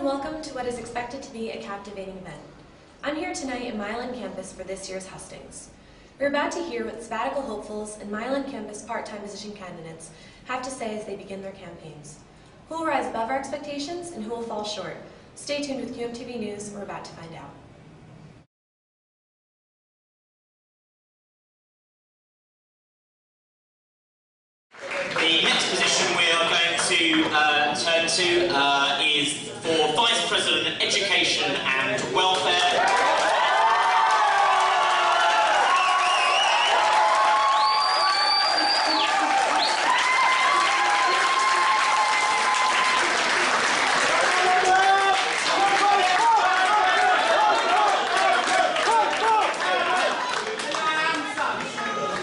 and welcome to what is expected to be a captivating event. I'm here tonight in Milan campus for this year's hustings. We're about to hear what sabbatical hopefuls and Milan campus part-time position candidates have to say as they begin their campaigns. Who will rise above our expectations and who will fall short? Stay tuned with QMTV News, we're about to find out. The next position we are going to turn to is for Vice President Education and Welfare.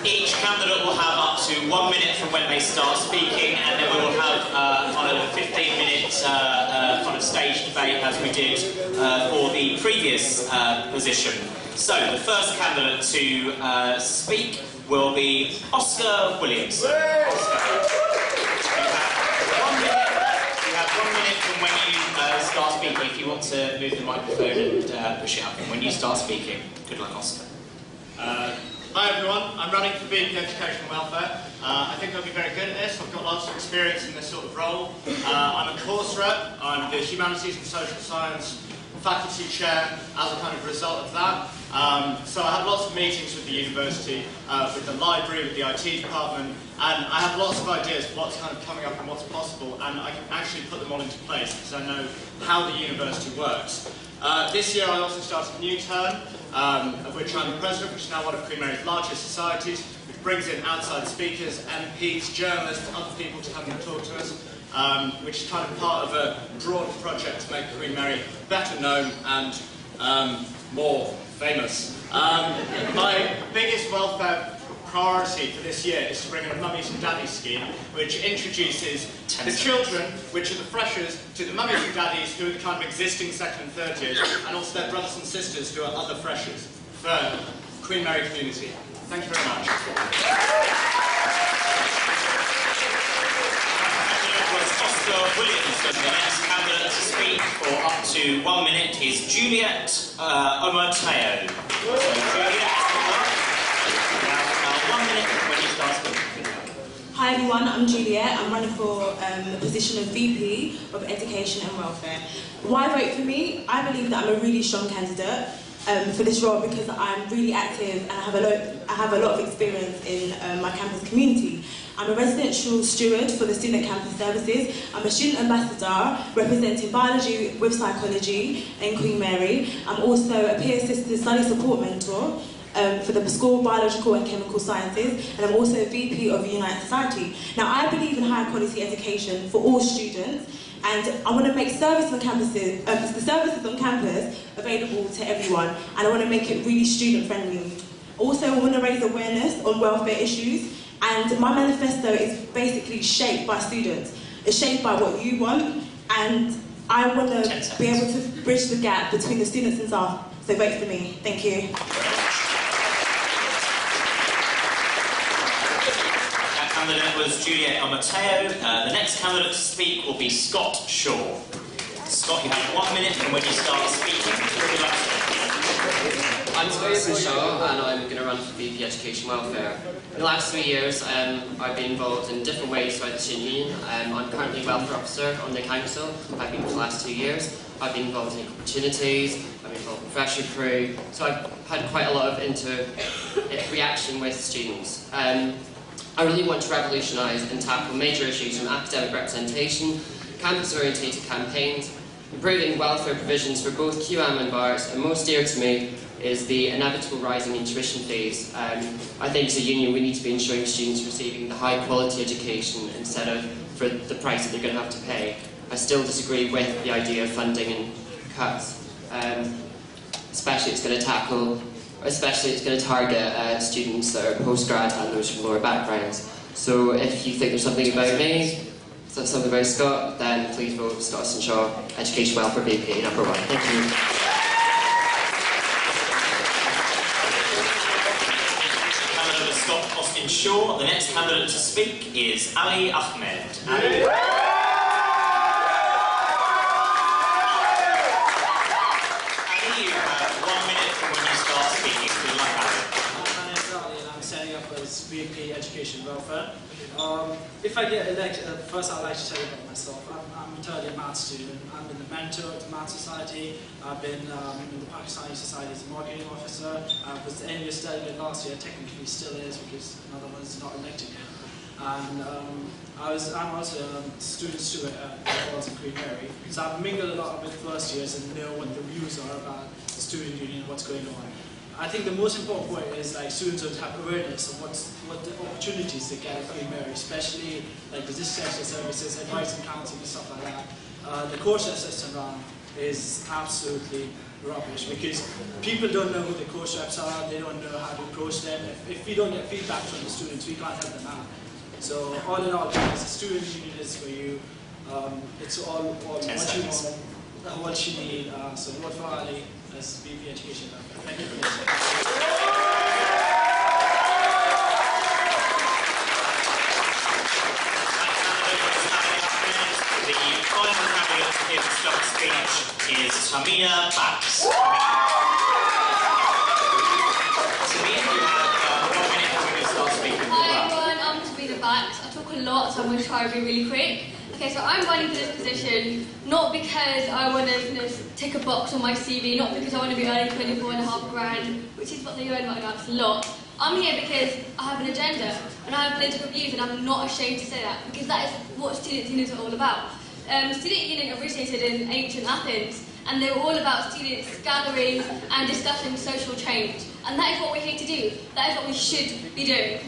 Each candidate will have up to 1 minute from when they start speaking, and then we will have kind of a 15-minute kind of stage debate as we did for the previous position. So the first candidate to speak will be Oscar Williams. Oscar, you have 1 minute from when you start speaking. If you want to move the microphone and push it up, and when you start speaking, good luck, Oscar. Hi everyone, I'm running for VP Education and Welfare. I think I'll be very good at this. I've got lots of experience in this sort of role. I'm a course rep. I'm the Humanities and Social Science faculty chair as a kind of result of that. So I have lots of meetings with the university, with the library, with the IT department, and I have lots of ideas of what's kind of coming up and what's possible, and I can actually put them all into place because I know how the university works. This year I also started a new term, of which I'm the president, which is now one of Queen Mary's largest societies, which brings in outside speakers, MPs, journalists, other people to come and talk to us, which is kind of part of a broad project to make Queen Mary better known and more famous. My biggest welfare priority for this year is to bring in a Mummies and Daddies scheme, which introduces the children, which are the freshers, to the mummies and daddies, who are the kind of existing second and third years, and also their brothers and sisters, who are other freshers, for Queen Mary community. Thank you very much. Oscar Williams. The next candidate to speak for up to 1 minute is Juliet Omateo. So Juliet, 1 minute when you start speaking. Hi everyone, I'm Juliet. I'm running for the position of VP of Education and Welfare. Why vote for me? I believe that I'm a really strong candidate for this role because I'm really active and I have a lot of experience in my campus community. I'm a residential steward for the Student Campus Services. I'm a student ambassador representing biology with psychology in Queen Mary. I'm also a peer-assisted study support mentor for the School of Biological and Chemical Sciences, and I'm also a VP of Unite Society. Now, I believe in high quality education for all students, and I want to make service on campuses, the services on campus available to everyone, and I want to make it really student friendly. Also, I want to raise awareness on welfare issues, and my manifesto is basically shaped by students. It's shaped by what you want, and I want to be able to bridge the gap between the students and staff. So vote for me. Thank you. Candidate was Juliet Omateo. The next candidate to speak will be Scott Shaw. Scott, you have 1 minute from when you start speaking. I'm Scott Shaw and I'm going to run for VP Education and Welfare. In the last 3 years I've been involved in different ways throughout the student union. I'm currently a welfare officer on the council. I've been for the last 2 years. I've been involved in opportunities, I've been involved in Fresher Crew, so I've had quite a lot of reaction with students. I really want to revolutionise and tackle major issues from academic representation, campus-orientated campaigns, improving welfare provisions for both QAM and BARTs, and most dear to me is the inevitable rising in tuition fees. I think as a union we need to be ensuring students receiving the high-quality education instead of for the price that they're going to have to pay. I still disagree with the idea of funding and cuts, especially it's going to target students that are post-grad and those from lower backgrounds. So if you think there's something about me, something about Scott, then please vote for Scott Austin Shaw, Education Welfare VP, number 1. Thank you. Candidate Scott Austin Shaw. The next candidate to speak is Ali Ahmed. Ali. Education and Welfare. If I get elected, first I'd like to tell you about myself. I'm a third year maths student. I've been the mentor of the Maths Society. I've been in the Pakistani Society as a marketing officer. I was the NUS delegate last year, technically still is because another one is not elected yet. And I'm also a student steward at Falls and Queen Mary. So I've mingled a lot with first years and know what the views are about the student union, what's going on. I think the most important point is like students would have awareness of what the opportunities they get at Queen Mary, especially like the dissertation services, advice and counselling and stuff like that. The course system around is absolutely rubbish because people don't know who the course reps are, they don't know how to approach them. If we don't get feedback from the students, we can't help them out. So all in all, guys, the student union is for you. It's all what you want, what you need. So vote for Ali as VP Education. Thank you for listening. The final candidate to give the stump speech is Tamina Bax. Tamina, you have 1 minute before you start speaking. Hi everyone, I'm Tamina Bax. I talk a lot, so I'm going to try and be really quick. Okay, so I'm running for this position not because I want to tick a box on my CV, not because I want to be earning 24.5 grand, which is what they earn right now, it's a lot. I'm here because I have an agenda and I have political views, and I'm not ashamed to say that because that is what student unions are all about. Student union originated in ancient Athens, and they were all about students gathering and discussing social change, and that is what we're here to do. That is what we should be doing.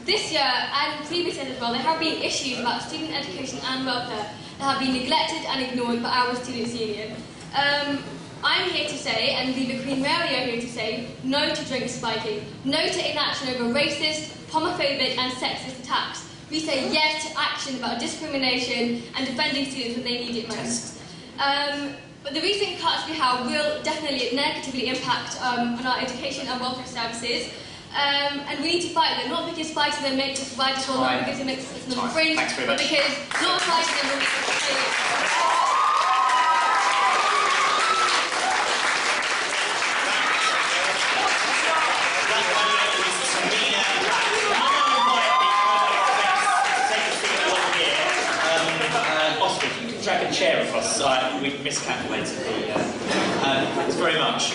This year and previous years as well, there have been issues about student education and welfare that have been neglected and ignored by our students' union. I'm here to say, and the Queen Mary are here to say, no to drink spiking, no to inaction over racist, homophobic and sexist attacks. We say yes to action about discrimination and defending students when they need it most. But the recent cuts we have will definitely negatively impact on our education and welfare services. And we need to fight them, not because fighting them makes us radical, not because it makes us not free, but because not fighting them will make us free. Drag a chair across, we've miscalculated the... thanks very much.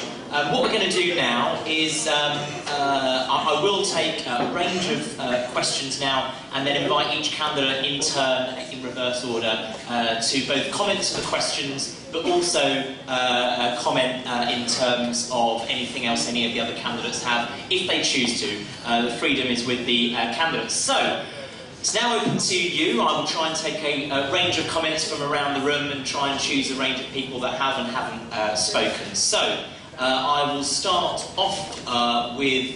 What we're going to do now is I will take a range of questions now and then invite each candidate in turn, in reverse order, to both comment to the questions but also comment in terms of anything else any of the other candidates have, if they choose to. The freedom is with the candidates. So, it's now open to you. I will try and take a range of comments from around the room and try and choose a range of people that have and haven't spoken. So, I will start off with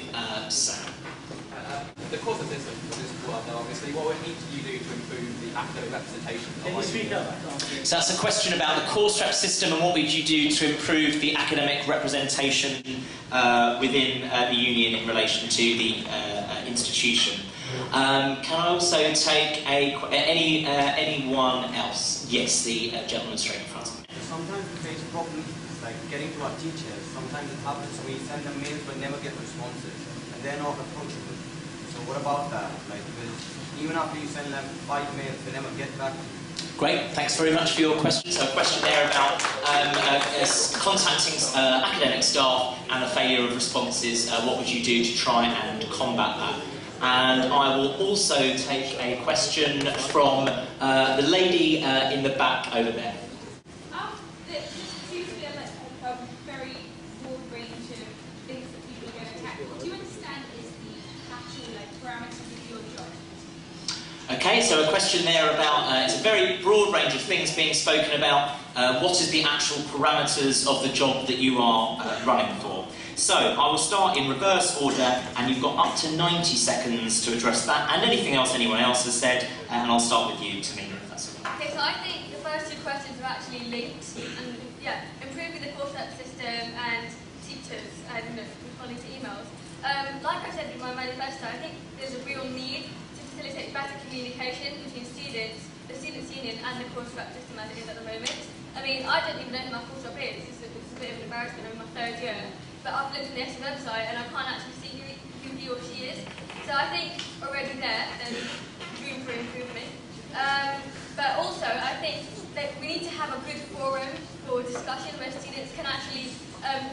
Sam. The course system for this quarter, obviously, what would need you do to improve the academic representation? Can you speak up? So that's a question about the course rep system and what would you do to improve the academic representation within the union in relation to the institution. Can I also take anyone else? Yes, the gentleman straight in front of me. Sometimes we face problems like getting to our teachers. Sometimes it happens we send them mails but never get responses, and they're not approachable. So what about that? Like, even after you send them 5 mails, they never get back. Great, thanks very much for your question. So a question there about contacting academic staff and the failure of responses. What would you do to try and combat that? And I will also take a question from the lady in the back over there. There seems to be a very broad range of things that people are going to attack. What do you understand is the actual parameters of your job? Okay, so a question there about, it's a very broad range of things being spoken about. What is the actual parameters of the job that you are running for? So, I will start in reverse order, and you've got up to 90 seconds to address that, and anything else anyone else has said, and I'll start with you, Tamina, if that's okay. Okay, so I think the first 2 questions are actually linked, and yeah, improving the course rep system and teachers and responding to emails. Like I said in my manifesto, I think there's a real need to facilitate better communication between students, the students' union, and the course rep system as it is at the moment. I mean, I don't even know who my course rep is. It's a bit of an embarrassment. I'm in my 3rd year. But I've looked on the SU website and I can't actually see who he or she is. So So I think already there, there's room for improvement. But also, I think that we need to have a good forum for discussion where students can actually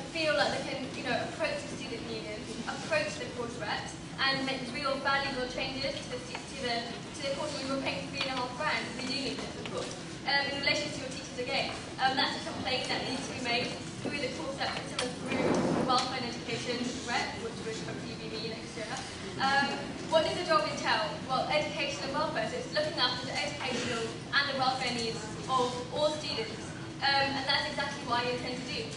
feel like they can, approach the student union, approach the course reps, and make real valuable changes to the course. We were paying £3.5 grand. We do need this, of course. In relation to your teachers again, that's a complaint that needs to be made through the course rep and through the welfare and education rep, which will come to UBB next year. What does the job entail? Well, education and welfare. So it's looking after the educational and the welfare needs of all students. And that's exactly what I intend to do.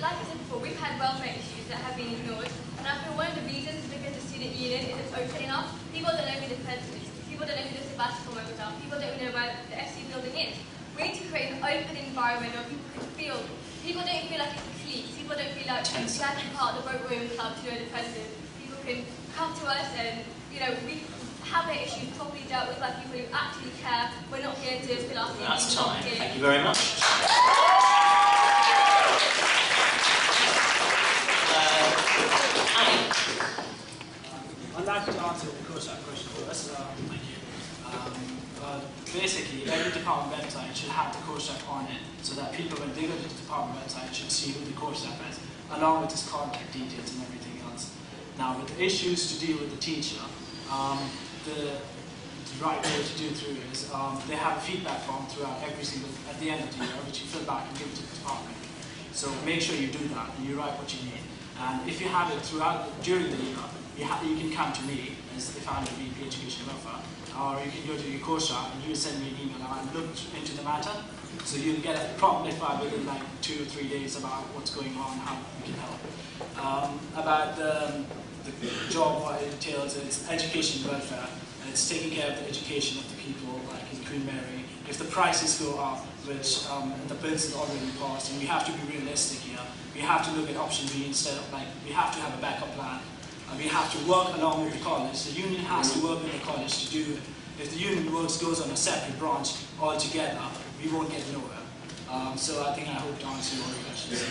Like I said before, we've had welfare issues that have been ignored. And I feel one of the reasons is because the student union isn't open enough. People don't know who the president is. People don't know who the sabbatical members are. People don't know where the FC building is. We need to create an open environment where people can feel. People don't feel like it's a clique. People don't feel like you have to be part of the boat room club to know the president. People can come to us and, we have their issues properly dealt with by people who actually care. We're not here to fill our CVs. That's time. Thank you very much. I'd like to answer the course question first. Thank you. Basically, every department website should have the course rep on it, so that people, when they go to the department website, should see who the course rep is, along with his contact details and everything else. Now, with the issues to deal with the teacher, the right way to do through is they have a feedback form throughout at the end of the year, which you fill back and give to the department. So make sure you do that and you write what you need. And if you have it during the year, you can come to me as if I'm the VP Education Welfare, or you can go to your course rep and you send me an email and I'll look into the matter. So you'll get a prompt reply within like 2 or 3 days about what's going on, how we can help. About the job, what it entails, it's education welfare. And it's taking care of the education of the people, like in Queen Mary. If the prices go up, which the bills is already passed, and we have to be realistic here. We have to look at option B instead of we have to have a backup plan. We have to work along with the college. The union has to work with the college to do it. If the union goes on a separate branch altogether, we won't get nowhere. So I think I hope to answer all your questions.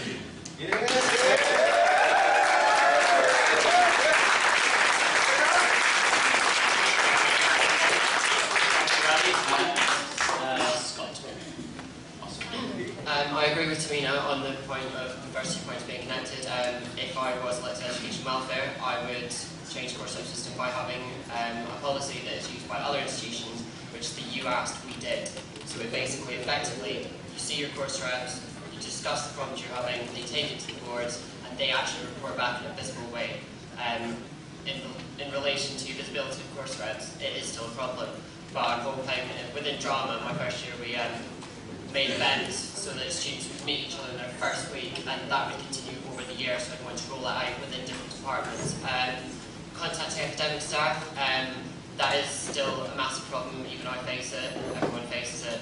I agree with Tamina on the point of diversity points being connected. If I was elected education welfare, I would change the course rep system by having a policy that is used by other institutions, which the UAST we did. So it basically, effectively, you see your course reps, you discuss the problems you're having, they take it to the boards, and they actually report back in a visible way. In relation to visibility of course reps, it is still a problem. But I'm hoping within drama, my first year, we made events so that students would meet each other in their first week, and that would continue over the year, so I'm going to roll that out within different departments. Contacting academic staff, that is still a massive problem. Even I face it, everyone faces it.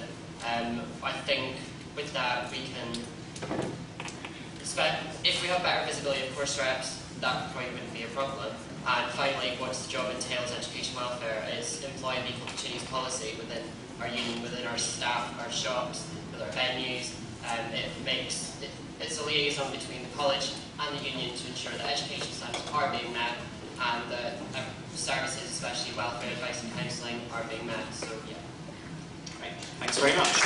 I think with that we can, if we have better visibility of course reps, that probably wouldn't be a problem. And finally, once the job entails education welfare, is employing equal opportunities policy within our union, within our staff, our shops, with our venues. It's a liaison between the college and the union to ensure that education standards are being met and that services, especially welfare, advice and counselling, are being met. So yeah. Great. Thanks very much.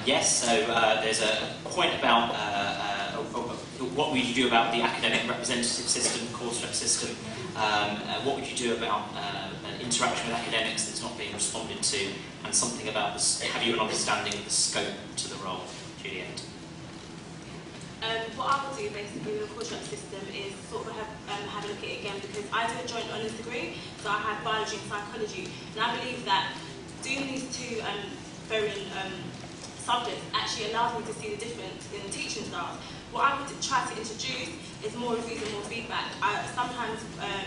Yes, so there's a point about what would you do about the academic representative system, course rep system. What would you do about an interaction with academics that's not being responded to, and something about have you an understanding of the scope to the role, Juliet? What I would do basically with the course rep system is sort of have a look at it again, because I did a joint honours degree, so I had biology and psychology, and I believe that doing these two varying subjects actually allows me to see the difference in the teaching styles. What I would try to introduce is more reviews and more feedback. Sometimes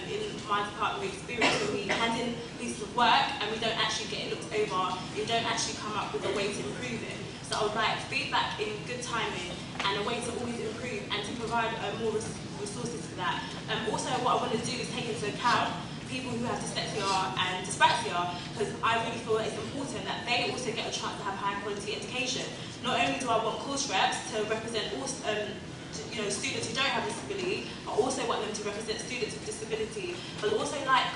in my department we experience when we hand in pieces of work and we don't actually get it looked over, we don't actually come up with a way to improve it. So I would like feedback in good timing and a way to always improve and to provide more resources for that. Also what I want to do is take into account people who have dyslexia and dyspraxia, because I really feel that it's important that they also get a chance to have high quality education. Not only do I want course reps to represent all, students who don't have disability, I also want them to represent students with disability. But also like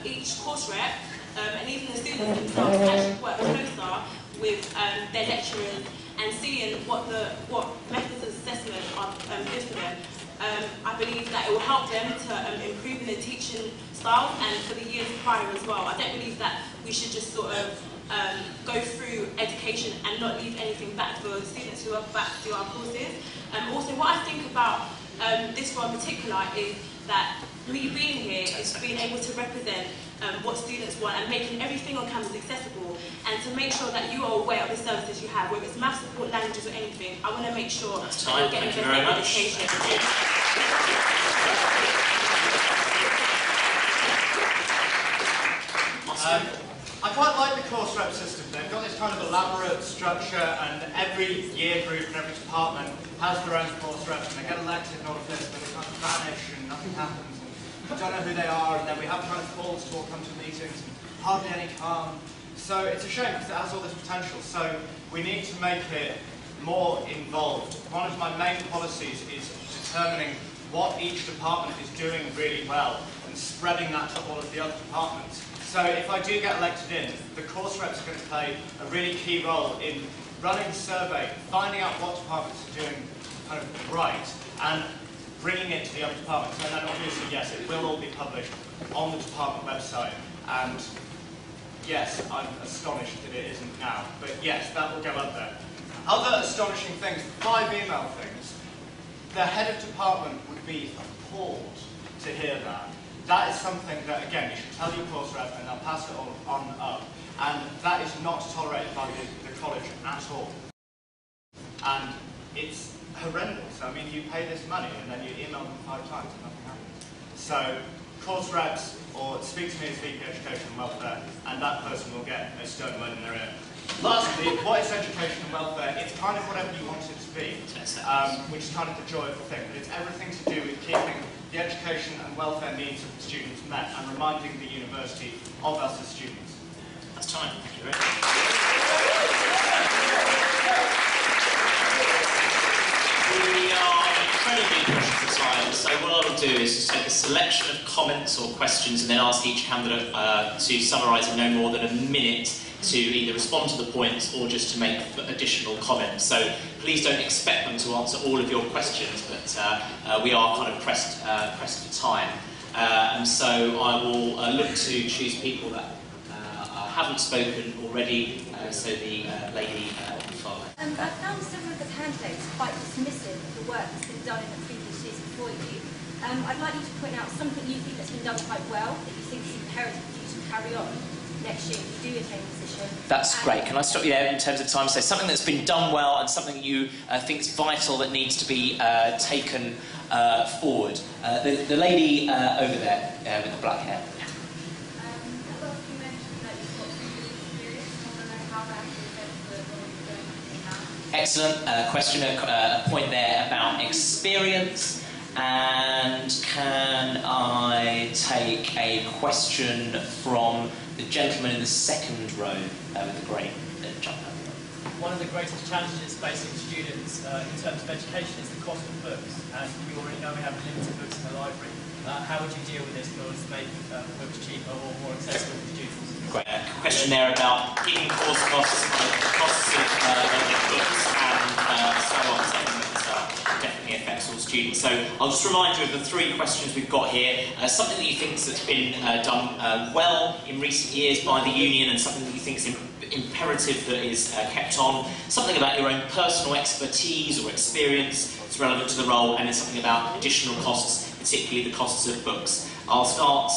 each course rep and even the students themselves actually work closer with their lecturers and seeing what methods of assessment are good for them. I believe that it will help them to improve in their teaching style and for the years prior as well. I don't believe that we should just sort of go through education and not leave anything back for students who are back to our courses. Also, what I think about this role in particular is that me being here is being able to represent what students want and making everything on campus accessible, and to make sure that you are aware of the services you have, whether it's math support, languages or anything. I want to make sure that you're getting the best education. I quite like the course rep system. They've got this kind of elaborate structure, and every year group and every department has their own course reps, and they get elected and all of this, but they kind of vanish and nothing happens. And we don't know who they are, and then we have kind of calls to all come to meetings, and hardly any come. So it's a shame because it has all this potential. So we need to make it more involved. One of my main policies is determining what each department is doing really well and spreading that to all of the other departments. So if I do get elected in, the course reps are going to play a really key role in running the survey, finding out what departments are doing kind of right, and bringing it to the other departments. And then obviously, yes, it will all be published on the department website. And yes, I'm astonished that it isn't now, but yes, that will go up there. Other astonishing things, 5 email things. The head of department would be appalled to hear that. That is something that, again, you should tell your course rep and they'll pass it on up. And that is not tolerated by the college at all. And it's horrendous. I mean, you pay this money and then you email them 5 times and nothing happens. So, course reps, or speak to me as VP Education and Welfare, and that person will get a stern word in their ear. Lastly, what is education and welfare? It's kind of whatever you want it to be, which is kind of the joy of the thing. But it's everything to do with keeping the education and welfare needs of the students met and reminding the university of us as students. That's time. Thank you very much. We are incredibly pushed for time, so what I will do is just take a selection of comments or questions and then ask each candidate to summarise in no more than a minute to either respond to the points or just to make additional comments. So please don't expect them to answer all of your questions, but we are kind of pressed for time. And so I will look to choose people that haven't spoken already, so the lady on the far left. I found several of the candidates quite dismissive of the work that's been done in the previous years before you. I'd like you to point out something you think that's been done quite well, that you think is imperative for you to carry on next year if you do attain the position. That's great. Can I stop you there in terms of time? So something that's been done well and something you think is vital that needs to be taken forward. The lady over there with the black hair. Excellent question, a point there about experience. And can I take a question from the gentleman in the second row with the grey jumper? One of the greatest challenges facing students in terms of education is the cost of books. And we already know we have limited books in the library. How would you deal with this in order to make books cheaper or more accessible for students? Great. Question there about hidden course costs, costs of books and so on. Definitely affects all students. So I'll just remind you of the 3 questions we've got here. Something that you think that's been done well in recent years by the union, and something that you think is imperative that is kept on. Something about your own personal expertise or experience that's relevant to the role, and then something about additional costs, particularly the costs of books. I'll start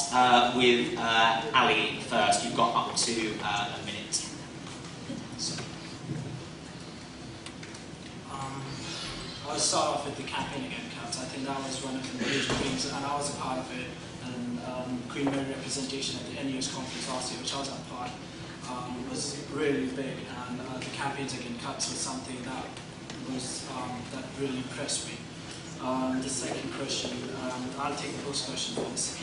with Ali first. You've got up to a minute. So. I'll start off with the campaign against cuts. I think that was one of the major things, and I was a part of it. And Queen Mary representation at the NUS conference last year, which I was a part, was really big. And the campaigns against cuts was something that was that really impressed me. The second question, I'll take the first question first.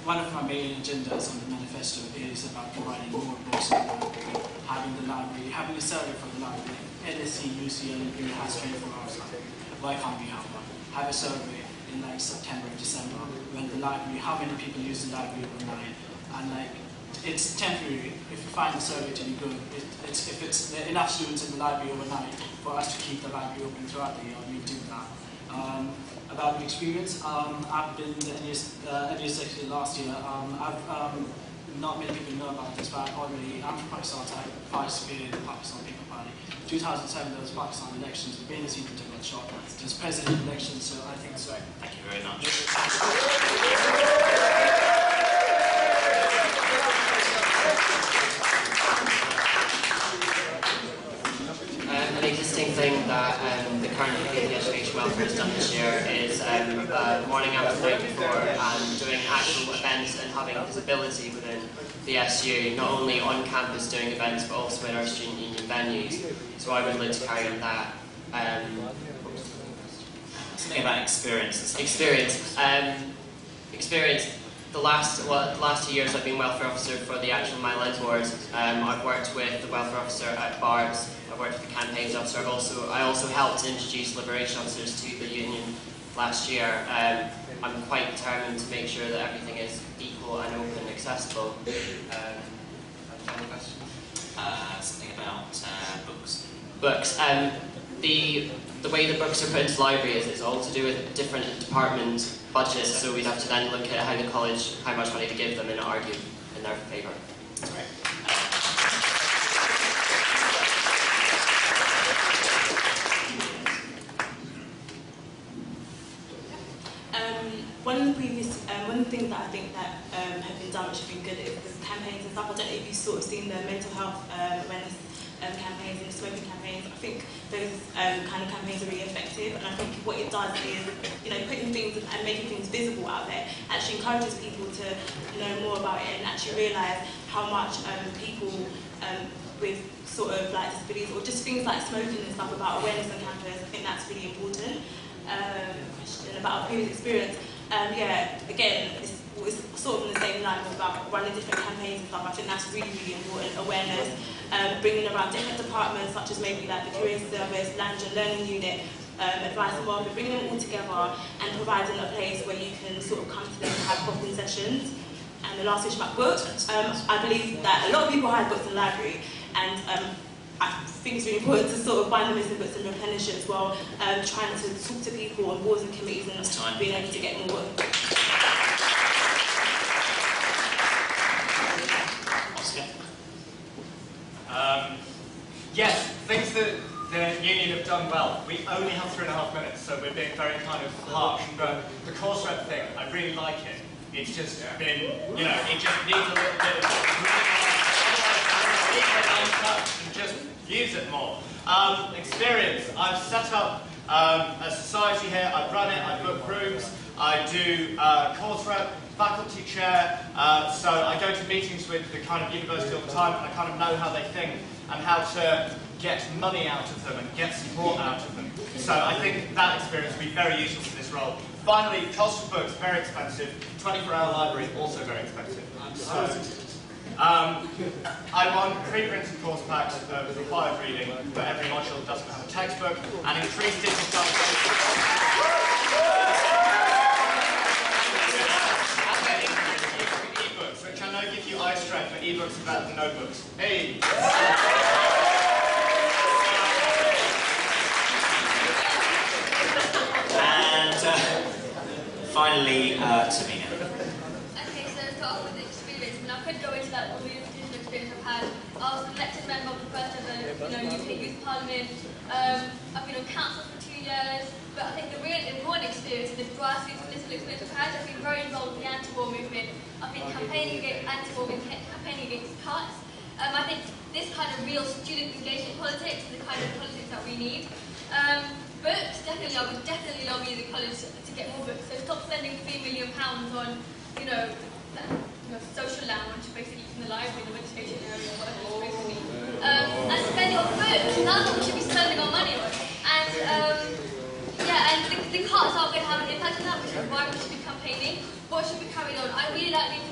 one of my main agendas on the manifesto is about providing more books in the library, having a survey for the library. LSE, UCL, and Imperial has 24 hours library. Why can't we have one? Have a survey in like September, December, when the library, how many people use the library overnight, and like, it's temporary. If you find the survey to be good, if it's enough students in the library overnight for us to keep the library open throughout the year, we do that. About the experience, I've been the NES secretary last year. Not many people know about this, but I'm from Pakistan, so I participated in the Pakistan People Party. 2007, there was Pakistan elections, the Benazir took a shot. There's president elections, so I think so. Thank you very much. An existing thing that the current VP Education Welfare has done this year is morning after night before and doing actual events and having visibility within the SU, not only on campus doing events but also in our student union venues. So I would like to carry on that. Something about experience. Experience. The last 2 years I've been welfare officer for the actual Mile End Ward. I've worked with the welfare officer at Barts. I've worked with the campaigns officer. I also helped introduce liberation officers to the union last year. I'm quite determined to make sure that everything is equal and open and accessible. Any questions? Something about books. Books. The way the books are put into the library is it's all to do with different department budgets, so we'd have to then look at how the college, how much money to give them and argue in their favour. That's great. One of the things that I think that have been done which have been good is the campaigns and stuff. I don't know if you've sort of seen the mental health awareness campaigns and the smoking campaigns. I think those kind of campaigns are really effective, and I think what it does is, putting things and making things visible out there actually encourages people to know more about it and actually realise how much people with sort of like disabilities or just things like smoking and stuff about awareness on campus. I think that's really important. Question about our previous experience. Again, it's sort of in the same line about running different campaigns and stuff. I think that's really, really important. Awareness, bringing around different departments such as maybe like the Career Service, Language and Learning Unit, Advice and Welfare, bringing them all together and providing a place where you can sort of come to them and have pop-in sessions. And the last issue about books, I believe that a lot of people hide books in the library, and I think it's really important to sort of find the missing books and replenish it as well, trying to talk to people on boards and committees and being able to get more work. Yes, things that the union have done well. We only have 3.5 minutes, so we're being very kind of harsh, but the course rep thing, I really like it. It's just been, it just needs a little bit of and just use it more. Experience. I've set up a society here, I run it, I book rooms, I do course rep, faculty chair, so I go to meetings with the kind of university all the time and I kind of know how they think and how to get money out of them and get support out of them. So I think that experience will be very useful for this role. Finally, cost of books, very expensive. 24-hour library, also very expensive. I want pre-printed course packs of required reading for every module that doesn't have a textbook, and increased digitization. E-books, which I know give you eye strain, but e-books are better than notebooks. Hey! Finally, Tamina. Okay, so to start off with the experience, I could go into that really traditional experience I've had. I was an elected member of the first ever UK Youth Parliament. I've been on council for 2 years, but I think the real important experience is the grassroots political experience I've had. I've been very involved in the anti-war movement. I've been campaigning against anti-war, campaigning against cuts. I think this kind of real student engagement politics is the kind of politics that we need. Books, definitely, I would definitely lobby the college to get more books. So stop spending £3 million on, social lounge, basically from the library, the registration area, whatever it's supposed to be. And spend it on books. That's what we should be spending our money on. And the cuts aren't going to have an impact on that, which is why we should be campaigning. What should be carried on? I really like the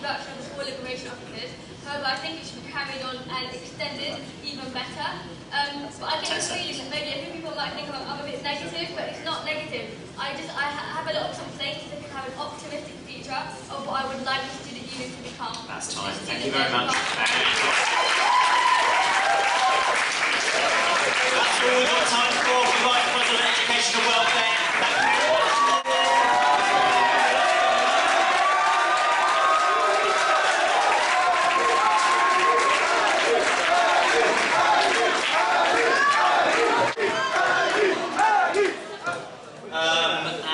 think it should be carried on and extended even better. But I get the feeling that maybe a few people might think I'm a bit negative, but it's not negative. I have a lot of complaints to have an optimistic future of what I would like the student union to become. That's time. Thank you very much. That's all we've got time for. Vice President of Education and Welfare. Thank you very much.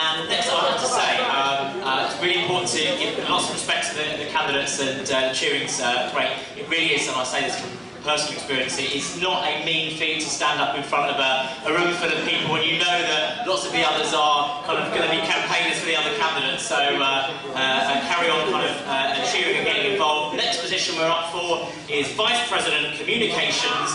And next I have to say, it's really important to give lots of respect to the candidates, and cheering's great. It really is, and I say this from personal experience, it's not a mean feat to stand up in front of a room full of people when you know that lots of the others are kind of going to be campaigners for the other candidates. So carry on kind of cheering and getting involved. The next position we're up for is Vice President Communications.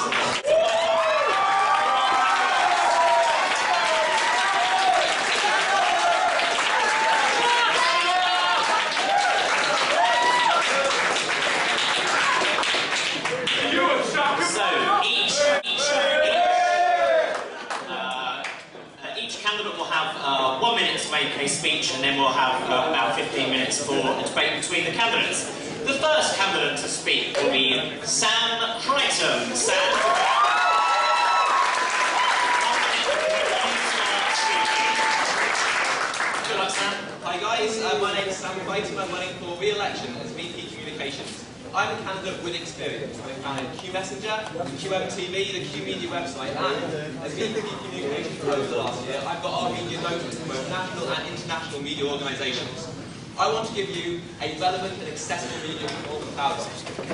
Each candidate will have 1 minute to make a speech, and then we'll have about 15 minutes for a debate between the candidates. The first candidate to speak will be Sam Crichton. Sam. Good luck, Sam. Hi guys, my name is Sam Crichton. I'm running for re-election as VP Communications. I'm a candidate with experience. I founded Q Messenger, QMTV, the Q Media website, and as VP Communications over the last year, I've got our media notes from both national and international media organisations. I want to give you a relevant and accessible media we're proud of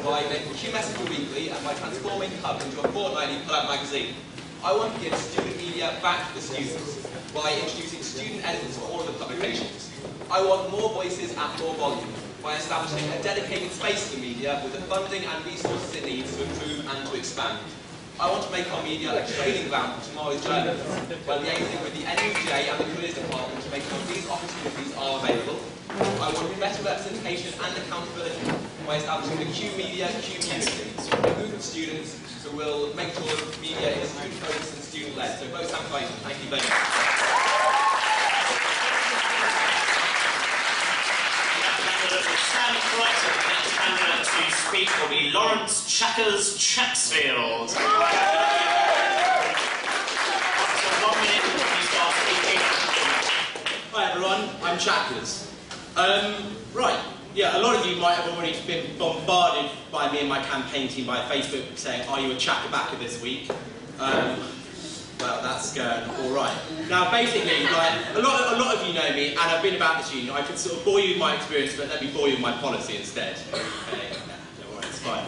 by making Q Messenger weekly and by transforming Hub into a fortnightly pull-out magazine. I want to give student media back to the students by introducing student editors for all of the publications. I want more voices at more volume by establishing a dedicated space for media with the funding and resources it needs to improve and to expand. I want to make our media a training ground for tomorrow's journalists by liaising with the NUJ and the Careers Department to make sure these opportunities are available. I want better representation and accountability by establishing the Q Media community, a group of students who will make sure that media is student-focused and student-led. So both Sam Crichton, thank you very much. Sam Crichton, the next candidate to speak will be Lawrence Chackers Chapsfield. So 1 minute before you start speaking. Hi everyone, I'm Chackers. Right, yeah, a lot of you might have already been bombarded by me and my campaign team by Facebook saying, are you a Chackerbacker this week? Well, that's going all right. Now, basically, like, a lot of you know me, and I've been about this union. I could sort of bore you with my experience, but let me bore you with my policy instead. Okay, don't worry, it's fine.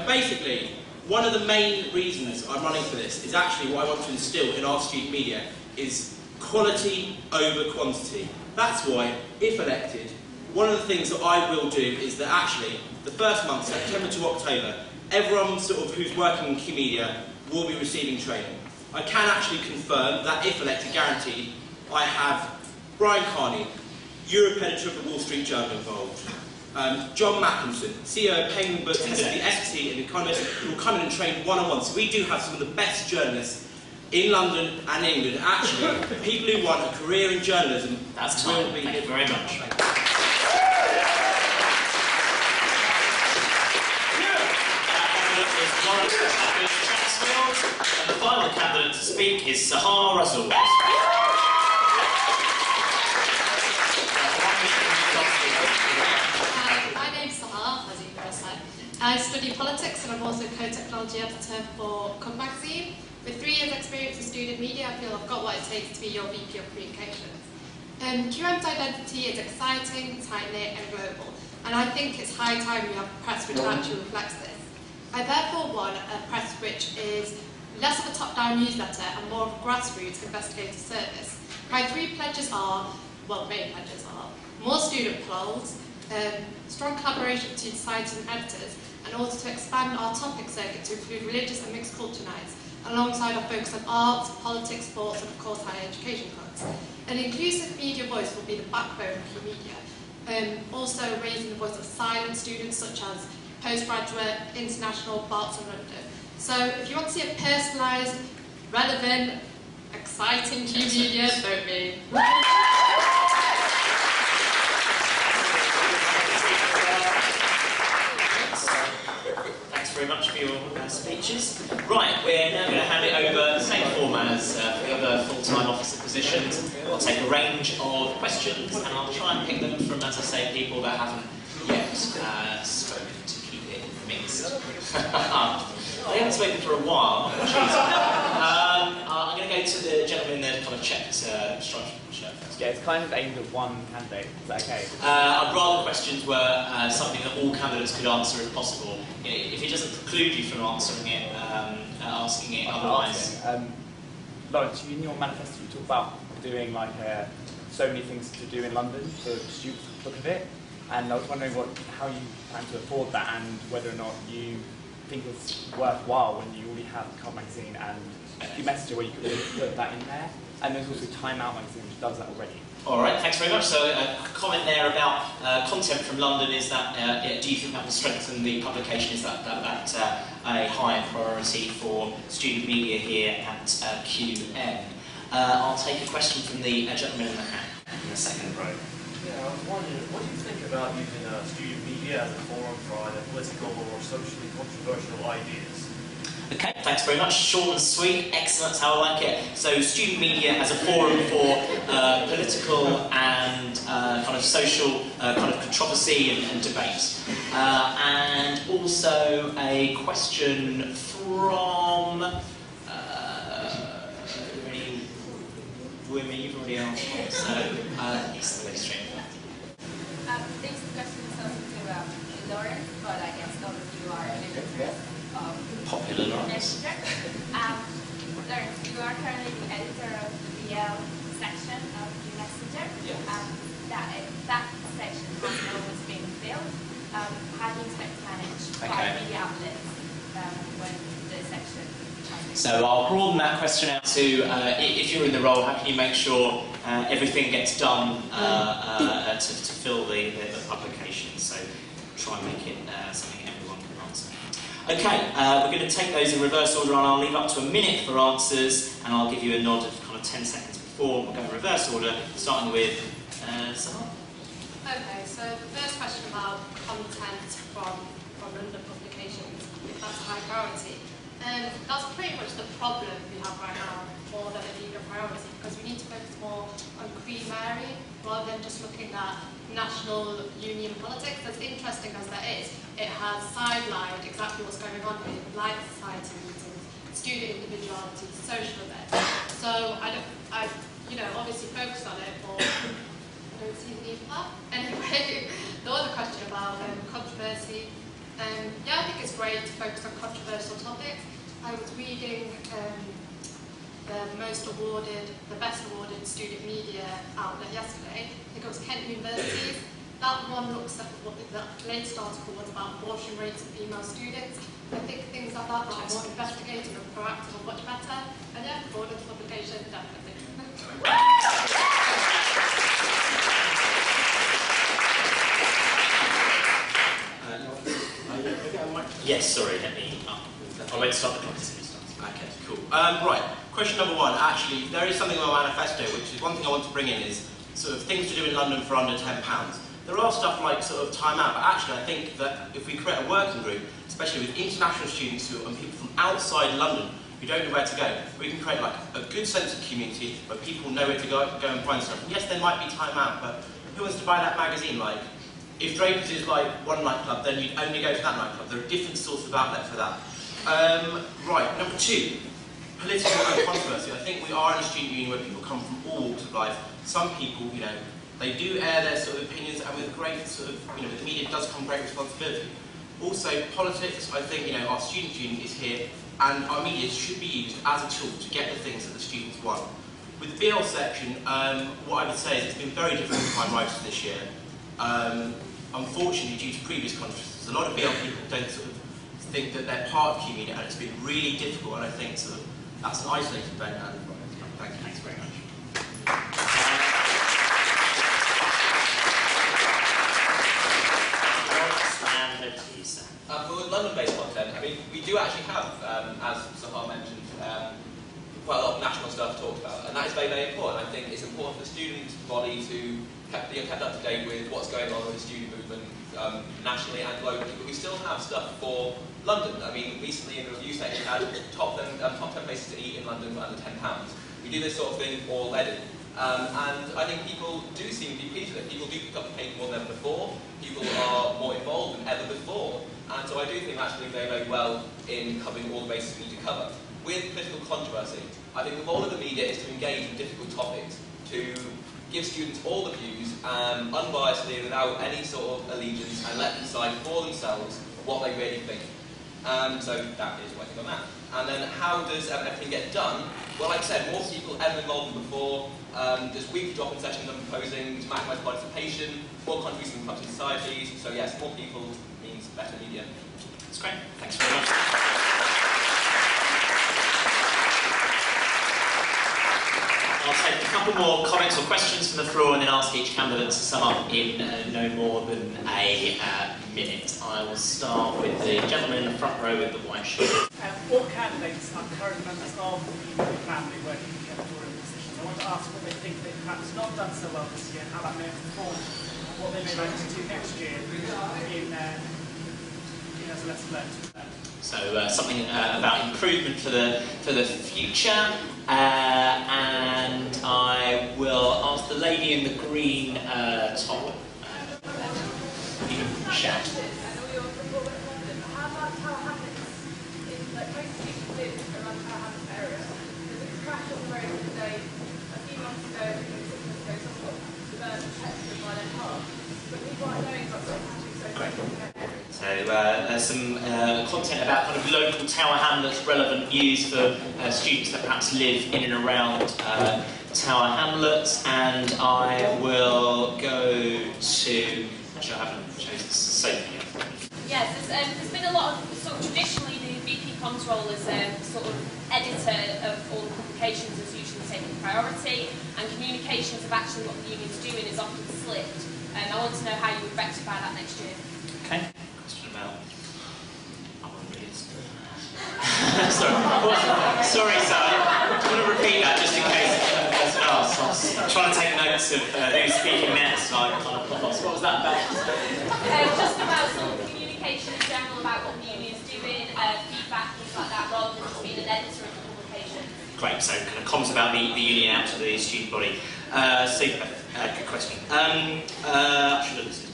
Basically, one of the main reasons I'm running for this is actually what I want to instill in our student media is quality over quantity. That's why, if elected, one of the things that I will do is that actually, the first month, September to October, everyone sort of who's working in Q Media will be receiving training. I can actually confirm that, if elected, guaranteed, I have Brian Carney, Europe editor of the Wall Street Journal, involved. John Mackinson, CEO of Penguin Books, head of the FT and Economist, who will come in and train one-on-one. So we do have some of the best journalists in London and England. Actually, people who want a career in journalism will be here. Thank you very much. And the final candidate to speak is Sahar Russell. My name's Sahar, as you can say. I study politics and I'm also co-technology editor for Come magazine. With 3 years experience in student media, I feel I've got what it takes to be your VP of Communications. QM's identity is exciting, tight-knit and global, and I think it's high time we have a press which actually reflects this. I therefore want a press which is less of a top-down newsletter and more of a grassroots investigative service. My 3 pledges are, well, main pledges are, more student polls, strong collaboration between scientists and editors, and also to expand our topic circuit to include religious and mixed culture nights, alongside our focus on arts, politics, sports, and of course higher education clubs. An inclusive media voice will be the backbone of Q Media. Also raising the voice of silent students such as postgraduate, international parts of London. So if you want to see a personalised, relevant, exciting Q Media, vote me. Thanks very much for your speeches. Right, we're now going to hand it over, same format as for the other full-time officer positions. I'll take a range of questions and I'll try and pick them from, as I say, people that haven't yet spoken to keep it mixed. They haven't spoken for a while. I'm going to go to the gentleman in the kind of checked striped shirt first. Yeah, it's kind of aimed at one candidate. Is that okay? I'd rather questions were something that all candidates could answer if possible. You know, if it doesn't preclude you from answering it, asking it otherwise. Lawrence, in your manifesto you talk about doing like so many things to do in London for students to look at it, and I was wondering how you plan to afford that and whether or not you think it's worthwhile when you already have Card Magazine and Q Messenger where you could really put that in there, and there's also Time Out Magazine which does that already. Alright, thanks very much. So a comment there about content from London is that, do you think that will strengthen the publication? Is that a higher priority for student media here at QM? I'll take a question from the gentleman in the second row. Yeah, I was wondering, what do you think about using student media as a forum for either political or socially controversial ideas? Okay, thanks very much. Short and sweet, excellent, how I like it. So student media as a forum for political and kind of social kind of controversy and debate. And also a question from women, you've already answered. So yes, the lady straight. This question is also to Lawrence, but I guess all of you are editors of Popular Lawrence. Lawrence, you are currently the editor of the BL section of Q Messenger. Yes. That section has always been filled. How do you expect to manage five media outlets when the section has been So I'll broaden that question out to, if you're in the role, how can you make sure everything gets done to fill the publication? So try and make it something everyone can answer. Okay, we're going to take those in reverse order, and I'll leave up to a minute for answers, and I'll give you a nod of kind of 10 seconds before. We'll go in reverse order, starting with Sarah. Okay, so the first question about content from London publications, if that's a high priority. That's pretty much the problem we have right now, more than it being a priority, because we need to focus more on Queen Mary rather than just looking at national union politics. As interesting as that is, it has sidelined exactly what's going on here, like society meetings, student individuality, social events. So I obviously focused on it, but I don't see the need for that. Anyway, the other question about controversy. Yeah, I think it's great to focus on controversial topics. I was reading the best awarded student media outlet yesterday. I think it was Kent University. That one looks at what the latest article was about abortion rates of female students. I think things like that are more investigative and proactive are much better. And yeah, forward to publication, definitely. Yes, sorry, let me. I won't start the clock. Okay, cool. Right, question number one. Actually, there is something in my manifesto, which is one thing I want to bring in is sort of things to do in London for under £10. There are stuff like sort of Time Out, but actually I think that if we create a working group, especially with international students and people from outside London who don't know where to go, we can create like a good sense of community where people know where to go and find stuff. And yes, there might be Time Out, but who wants to buy that magazine? Like, if Draper's is like one nightclub, then you'd only go to that nightclub. There are different sorts of outlet for that. Right, number two, political and controversy. I think we are in a student union where people come from all walks of life. Some people, you know, they do air their sort of opinions, and with great sort of, you know, with the media does come great responsibility. Also, politics, I think, you know, our student union is here, and our media should be used as a tool to get the things that the students want. With the BL section, what I would say is it's been very difficult to find writers this year. Unfortunately, due to previous controversies, a lot of BL people don't sort of think that they're part of Q Media, and it's been really difficult, and I think sort of that's an isolated event. And thank you. Thanks very much. And over to you, Sam. For London-based content, I mean, we do actually have, as Sahar mentioned, quite a lot of national stuff talked about, and that is very, very important. I think it's important for the student body to be kept up to date with what's going on with the student movement nationally and globally, but we still have stuff for London. I mean, recently in the review section, we had top 10 places to eat in London for under £10. We do this sort of thing already. And I think people do seem to be pleased with it. People do pick up the paper more than ever before. People are more involved than ever before. And so I do think that's doing very, very well in covering all the bases we need to cover. With political controversy, I think the role of the media is to engage in difficult topics, to give students all the views, unbiasedly and without any sort of allegiance, and let them decide for themselves what they really think. So that is what I think on that. And then how does everything get done? Well, like I said, more people ever involved than before. There's weekly drop-in sessions I'm proposing to maximise participation, more countries and clubs and societies. So yes, more people means better media. That's great. Thanks very much. I'll take a couple more comments or questions from the floor and then ask each candidate to sum up in no more than a minute. I will start with the gentleman in the front row with the white shirt. All candidates are current members of the family working in editorial positions. I want to ask what they think they've perhaps not done so well this year and how that may have informed what they may like to do next year as a lesson learned. So something about improvement for the future, and I will ask the lady in the green top. You can shout. So there's some content about kind of local Tower Hamlets relevant news for students that perhaps live in and around Tower Hamlets, and I will go to, actually I haven't chosen Sophie yet. Yes, there's been a lot of, sort of traditionally the VP Comms role as sort of editor of all the publications is usually taking priority, and communications of actually what the union's doing is often slipped. I want to know how you would rectify that next year. Okay. Question about. Sorry, Sally. I'm going to repeat that just in case person asks. I'm trying to take notes of who's speaking next, so I kind of put lost. What was that about? Just about sort of communication in general about what the union is doing, feedback, things like that, rather than just being an editor of the publication. Great, so kind of comms about the union out to the student body. Super, good question. I should have listened.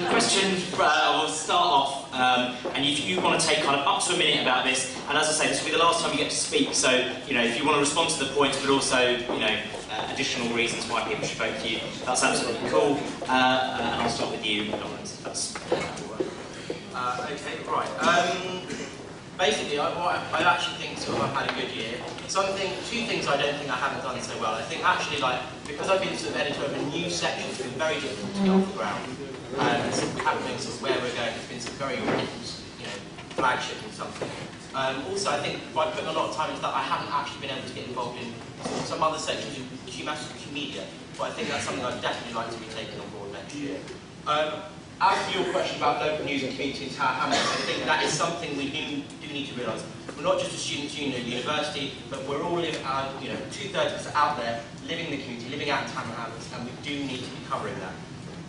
Question, we'll start off, and if you want to take kind of up to a minute about this, and as I say, this will be the last time you get to speak, so, you know, if you want to respond to the points, but also, you know, additional reasons why people should vote for you, that's absolutely cool. And I'll start with you, Lawrence, if that's okay, right. Basically, I actually think sort of I've had a good year. Two things I don't think I haven't done so well. I think actually, like, because I've been sort of editor of a new section, it's been very difficult to get off the ground. And sort of happening sort of where we're going, it's been some very important, you know, flagship and something. Also, I think by putting a lot of time into that, I haven't actually been able to get involved in some other sections of QMass and QMedia, but I think that's something I'd definitely like to be taken on board next year. As for your question about local news and community in Tower Hamlets, I think that is something we do need to realise. We're not just a students' union at university, but we're all, you know, 2/3 of us are out there, living in the community, living out in Tower Hamlets, and we do need to be covering that.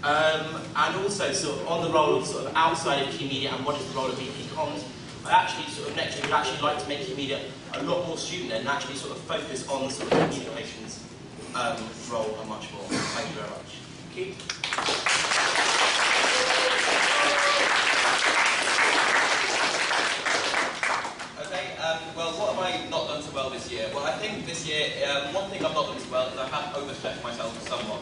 And also, sort of on the role of sort of outside of QMedia and what is the role of VP Comms, I actually sort of next year would actually like to make QMedia a lot more student-led and actually sort of focus on the sort of communications role and much more. Thank you very much. Thank you. Well, what have I not done so well this year? Well, I think this year, one thing I've not done so well is I have overstretched myself somewhat.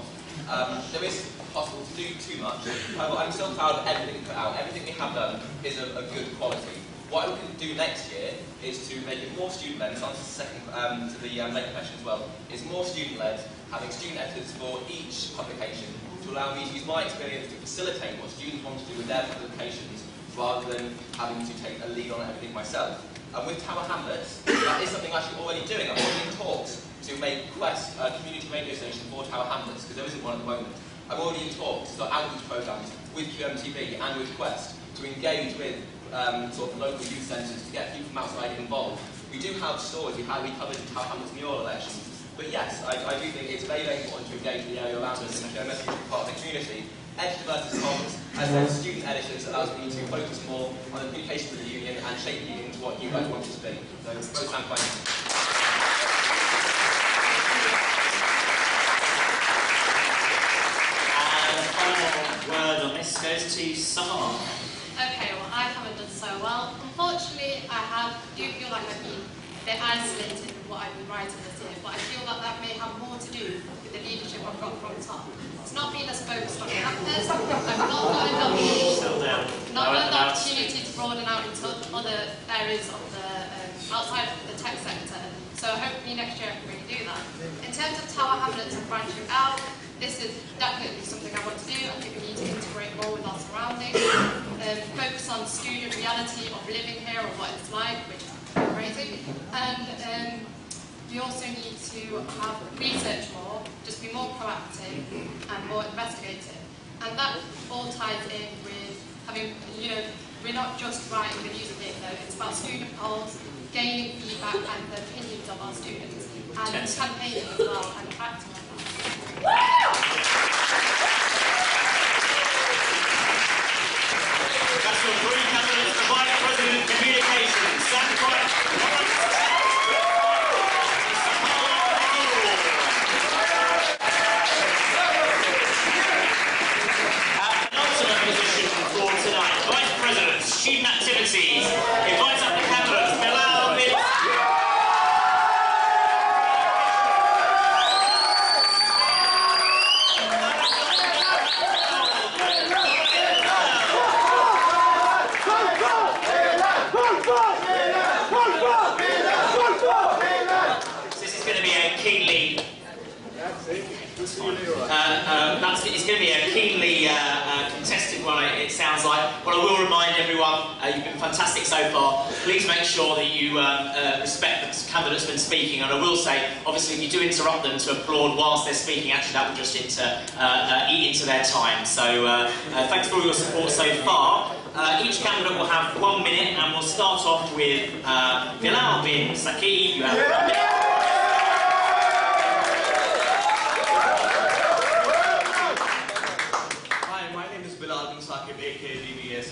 There is possible to do too much. I'm still proud of everything we put out. Everything we have done is of a good quality. What I can do next year is to make it more student-led, and to the later question as well, is more student-led, having student editors for each publication to allow me to use my experience to facilitate what students want to do with their publications rather than having to take a lead on everything myself. And with Tower Hamlets, that is something I'm actually already doing. I'm already in talks to make Quest a community radio station for Tower Hamlets, because there isn't one at the moment. I'm already in talks to start outreach programmes with QMTV and with Quest to engage with sort of local youth centres to get people from outside involved. We do have stories, we covered how Hamilton Muir elections. But yes, I do think it's very, very important to engage with the area around us and show messages as part of the community. Editor versus comms, as well as student editors, allows me to focus more on the communication with the union and shape the union into what you guys want it to be. So, both stand fine. And the final word on this goes to Sahar. Okay, well, I haven't done so well. Unfortunately, do feel like I've been a bit isolated with what I've been writing this year, but I feel that that may have more to do with the leadership I've got from top. It's not been as focused on campus. I've not gotten the opportunity to broaden out into other areas of the outside of the tech sector. So hopefully next year I can really do that. In terms of Tower Hamlets and branching out, this is definitely something I want to do. I think we need to integrate more with our surroundings, focus on student reality of living here or what it's like, which is crazy. And we also need to have research more, just be more proactive and more investigative. And that all ties in with having, we're not just writing the news data, it's about student polls, gaining feedback and the opinions of our students, and campaigning as well and acting on that. That's your three candidates for Vice President Communications. Sam White. Penultimate position for tonight, Vice President, Student Activities. Invite up the candidates, Bilal bin. This is going to be a keenly it's going to be a keenly contested one, it sounds like. But I will remind everyone, you've been fantastic so far. Please make sure that you respect the candidates been speaking. And I will say, obviously, if you do interrupt them to applaud whilst they're speaking, actually that will just eat into their time. So thanks for all your support so far. Each candidate will have 1 minute, and we'll start off with Bilal bin Saqib. You have 1 minute.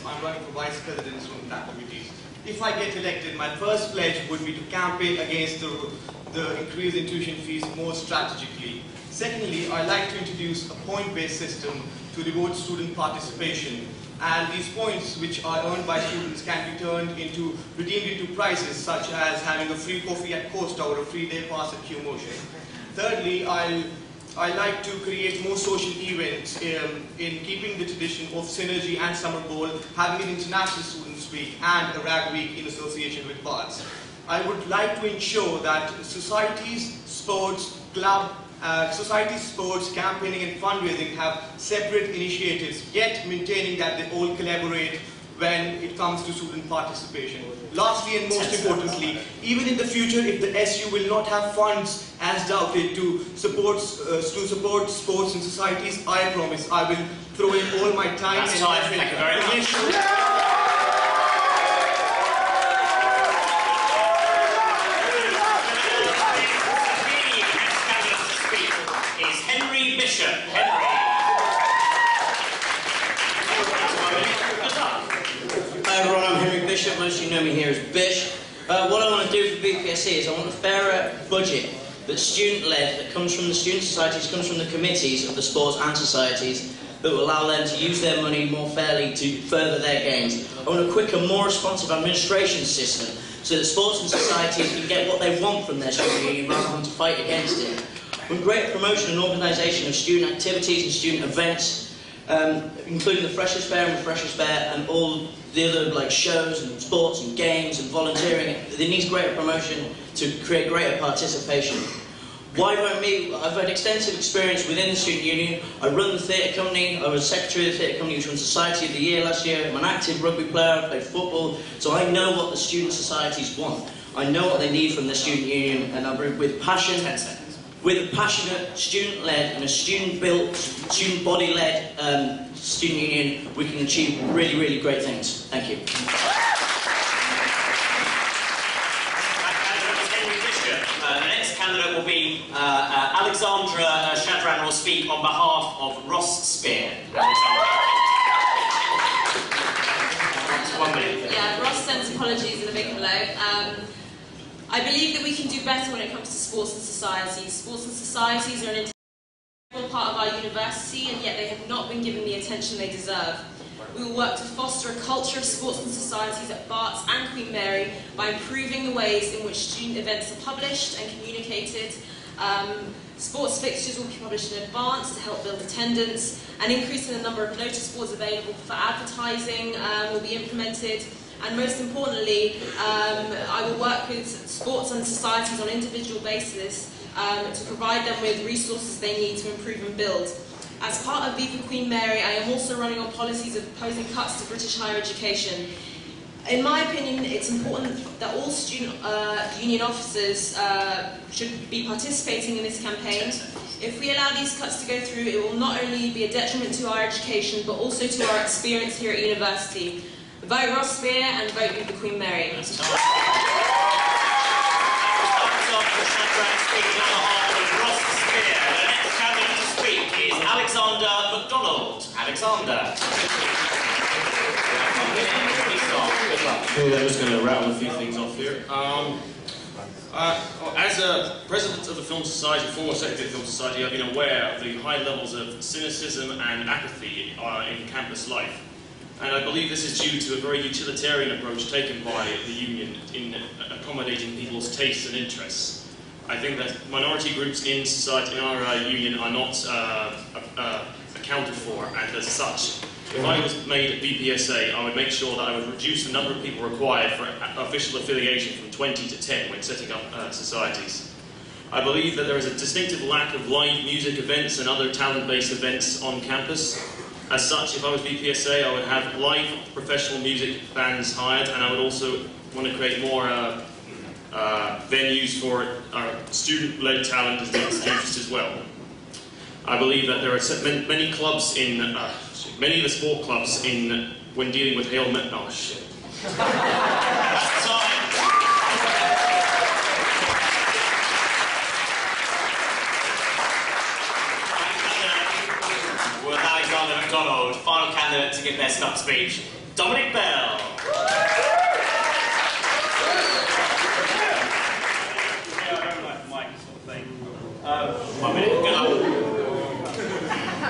I'm running for Vice President Student Activities. If I get elected, my first pledge would be to campaign against the increase in tuition fees more strategically. Secondly, I'd like to introduce a point-based system to reward student participation. And these points, which are earned by students, can be redeemed into prizes, such as having a free coffee at Costa or a free day pass at Q-Motion. Thirdly, I like to create more social events in keeping the tradition of Synergy and Summer Bowl, having an International Students Week and a RAG Week in association with BARTS. I would like to ensure that societies, sports, campaigning and fundraising have separate initiatives, yet maintaining that they all collaborate when it comes to student participation. Lastly and most importantly, even in the future, if the SU will not have funds as doubted to support sports and societies, I promise I will throw in all my time and effort. Thank you very much. Hi everyone, I'm Henry Bishop, most of you know me here as Bish. What I want to do for BPSC is I want a fairer budget that's student-led, that comes from the student societies, comes from the committees of the sports and societies, that will allow them to use their money more fairly to further their gains. I want a quicker, more responsive administration system so that sports and societies can get what they want from their student union rather than to fight against it. I want greater promotion and organisation of student activities and student events, including the Freshers Fair and Refreshers Fair and all the other shows and sports and games and volunteering. There needs greater promotion to create greater participation. Why vote me? I've had extensive experience within the student union. I run the theatre company. I was secretary of the theatre company, which won Society of the Year last year. I'm an active rugby player. I play football. So I know what the student societies want. I know what they need from the student union, and I bring with passion. With a passionate, student-led and a student-built, student body-led student union, we can achieve really, really great things. Thank you. The next candidate will be Alexandra Shadran will speak on behalf of Ross Spear. Yeah, Ross sends apologies and a big hello. I believe that we can do better when it comes to sports and societies. Sports and societies are an integral part of our university, and yet they have not been given the attention they deserve. We will work to foster a culture of sports and societies at Barts and Queen Mary by improving the ways in which student events are published and communicated. Sports fixtures will be published in advance to help build attendance. An increase in the number of notice boards available for advertising will be implemented. And most importantly, I will work with sports and societies on an individual basis to provide them with resources they need to improve and build. As part of VP Queen Mary, I am also running on policies of opposing cuts to British higher education. In my opinion, it's important that all student union officers should be participating in this campaign. If we allow these cuts to go through, it will not only be a detriment to our education, but also to our experience here at university. Vote Ross Spear and vote VP Queen Mary. Alexander McDonald. Alexander. I'm just going to rattle a few things off here. As a president of the Film Society, former secretary of the Film Society, I've been aware of the high levels of cynicism and apathy in campus life. And I believe this is due to a very utilitarian approach taken by the union in accommodating people's tastes and interests. I think that minority groups in society, in our union, are not accounted for, and as such, if I was made a BPSA, I would make sure that I would reduce the number of people required for official affiliation from 20 to 10 when setting up societies. I believe that there is a distinctive lack of live music events and other talent-based events on campus. As such, if I was BPSA, I would have live professional music bands hired, and I would also want to create more venues for student-led talent as introduced as well. I believe that there are many clubs in, many of the sport clubs in, when dealing with Hale Metnosh. With Alexander McDonald, final candidate to give their stump speech, Dominic Bell.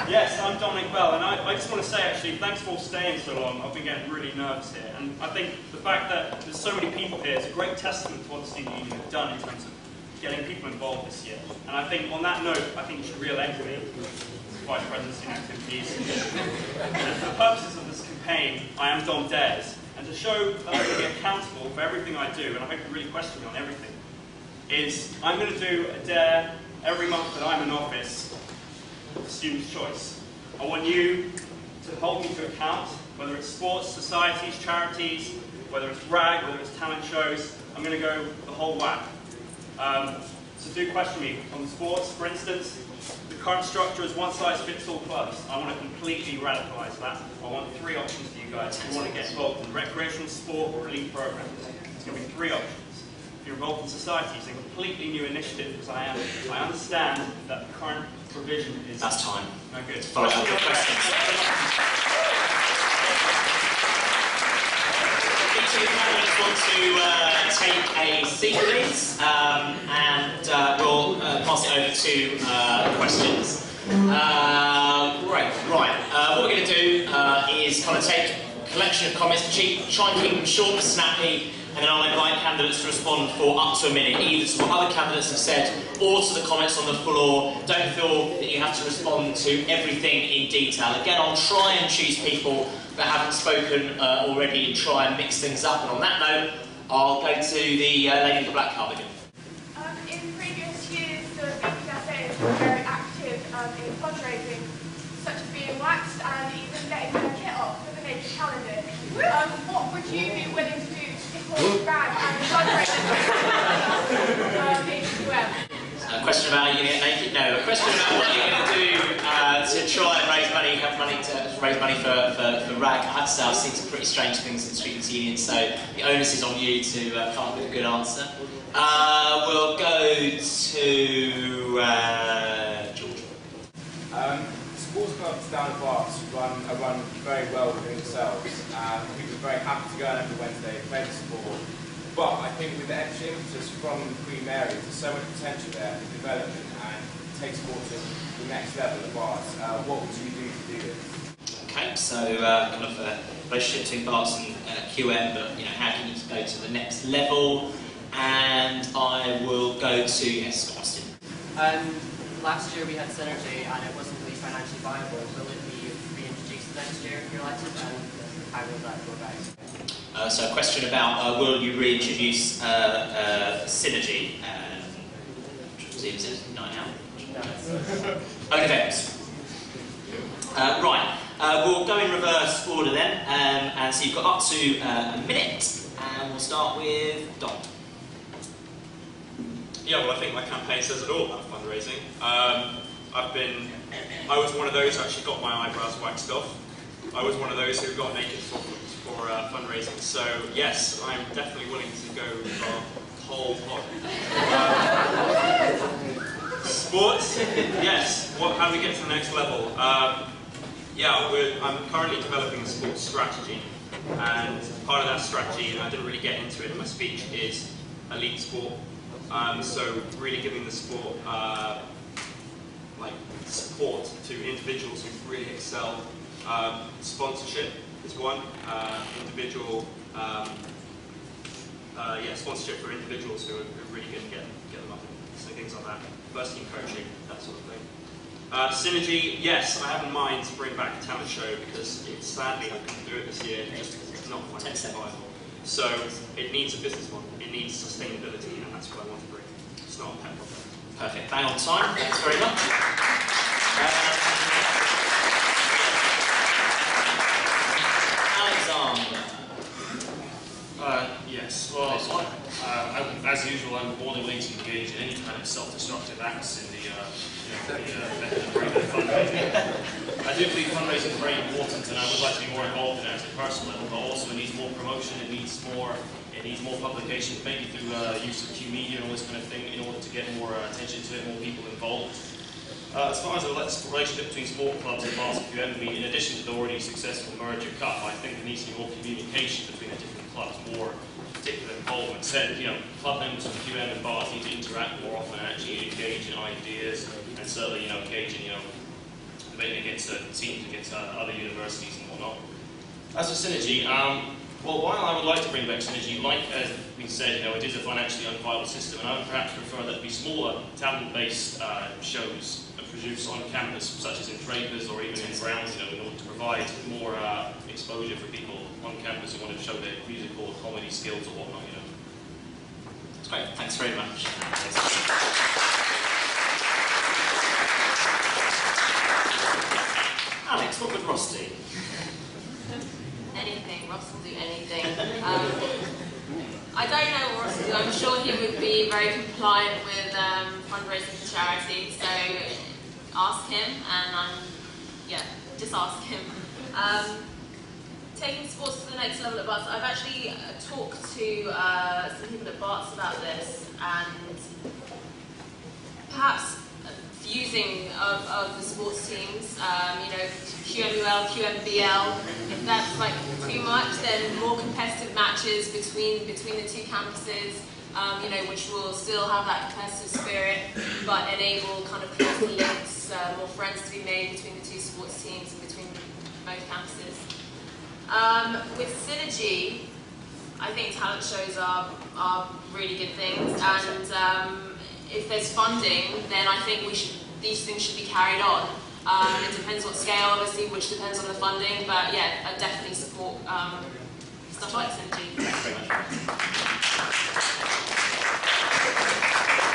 Yes, I'm Dominic Bell, and I just want to say actually, thanks for staying so long. I've been getting really nervous here, and I think the fact that there's so many people here is a great testament to what the student union have done in terms of getting people involved this year. And I think on that note, I think you should re-elect me Vice President of Student Activities. And for the purposes of this campaign, I am Dom Dares, and to show that I'm going to be accountable for everything I do, and I hope you really question me on everything, is I'm going to do a dare every month that I'm in office. Student's choice. I want you to hold me to account, whether it's sports, societies, charities, whether it's RAG, whether it's talent shows. I'm going to go the whole whack. So do question me on sports, for instance. The current structure is one-size-fits-all clubs. I want to completely radicalise that. I want 3 options for you guys if you want to get involved in recreational sport or elite programs. It's going to be 3 options. If you're involved in societies, a completely new initiative, because I understand that the current provision is... That's time. No good. Follow up your questions. Each of the candidates want to take a seat, please, and we'll pass it over to questions. Right. What we're going to do is kind of take a collection of comments, try and keep them short and snappy, and then I'll invite candidates to respond for up to a minute, either to what other candidates have said or to the comments on the floor. Don't feel that you have to respond to everything in detail. Again, I'll try and choose people that haven't spoken already and try and mix things up. And on that note, I'll go to the lady in the black cardigan. In previous years, the BPSA has been very active in fundraising, such as being waxed and even getting their kit off for the naked calendar. What would you be willing to do to support RAG and fundraising? A question about are you going to get naked? No, a question about what you're going to do to try and raise money, have money to raise money for RAG. I have to say I've seen some pretty strange things in Students' Union, so the onus is on you to come up with a good answer. We'll go to George. Sports clubs down at Barts are run very well within themselves. People are very happy to go out every Wednesday and play the sport. But I think with the extra impetus from Queen Mary, there's so much potential there for development and take sport to the next level at Barts. What would you do to do this? Okay, so kind of a relationship between Barts and QM, but you know, how can you go to the next level? And I will go to, yes, Austin. Last year we had Synergy and it wasn't really financially viable. Will it be reintroduced next year if you're elected, and how will that go about? So a question about will you reintroduce Synergy? Was it night out? Own events. Right, we'll go in reverse order then, and so you've got up to a minute, and we'll start with Don. Yeah, well, I think my campaign says it all about fundraising. I was one of those who actually got my eyebrows waxed off. I was one of those who got naked for fundraising. So yes, I'm definitely willing to go whole hog. Sports, yes. How do we get to the next level? I'm currently developing a sports strategy, and part of that strategy, and I didn't really get into it in my speech, is elite sport. So really giving the sport like support to individuals who really excel. Sponsorship is one. Sponsorship for individuals who are really going to get them up. So things like that. First team coaching, that sort of thing. Synergy, yes, I have in mind to bring back a talent show because sadly I couldn't do it this year just because it's not financially viable. So it needs a business model, it needs sustainability, and that's what I want to bring. It's not a pet project. Perfect, bang on time, thanks very much. Alexander. Yes, well, as usual, I'm more than willing to engage in any kind of self-destructive acts in the method of fundraising. I do believe fundraising is very important, and I would like to be more involved in it at a personal level, but also it needs more promotion, it needs more publication, maybe through use of Q media and all this kind of thing, in order to get more attention to it, more people involved. As far as the relationship between sport clubs and Barts and QM, in addition to the already successful merger cup, I think there needs to be more communication between the different clubs, more particular involvement. So, club members from QM and Barts need to interact more often and actually engage in ideas, and certainly, engage in, debating against teams, against other universities and whatnot. As for Synergy, well, while I would like to bring back Synergy, like as we said, it is a financially unviable system, and I would perhaps prefer that it be smaller, talent-based shows produced on campus, such as in Drapers or even in Browns, in order to provide more exposure for people on campus who want to show their musical or comedy skills or whatnot, That's great, thanks very much. Alex, what would Ross do? Anything, Ross will do anything. I don't know what Ross will do. I'm sure he would be very compliant with fundraising for charity, so ask him, and just ask him. Taking sports to the next level at Barts, I've actually talked to some people at Barts about this, and perhaps fusing of the sports teams, QMUL, QMBL. If that's like too much, then more competitive matches between the two campuses, which will still have that competitive spirit, but enable kind of closer links, more friends to be made between the two sports teams and between both campuses. With Synergy, I think talent shows are really good things, and if there's funding, then I think these things should be carried on. It depends what scale, obviously, which depends on the funding, but yeah, I definitely support stuff like Synergy. Thanks very much.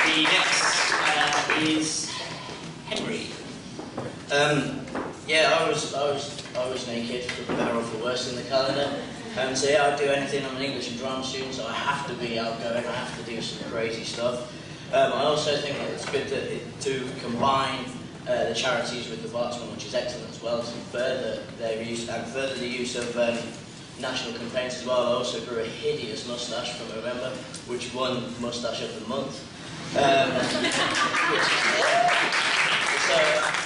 The next is Henry. I was naked, for the better or for worse in the calendar. So yeah, I'd do anything. I'm an English and drama student, so I have to be outgoing, I have to do some crazy stuff. I also think that it's good to combine the charities with the Berks one, which is excellent as well, to further their use and further the use of national campaigns as well. I also grew a hideous moustache from November, which won Moustache of the Month. So,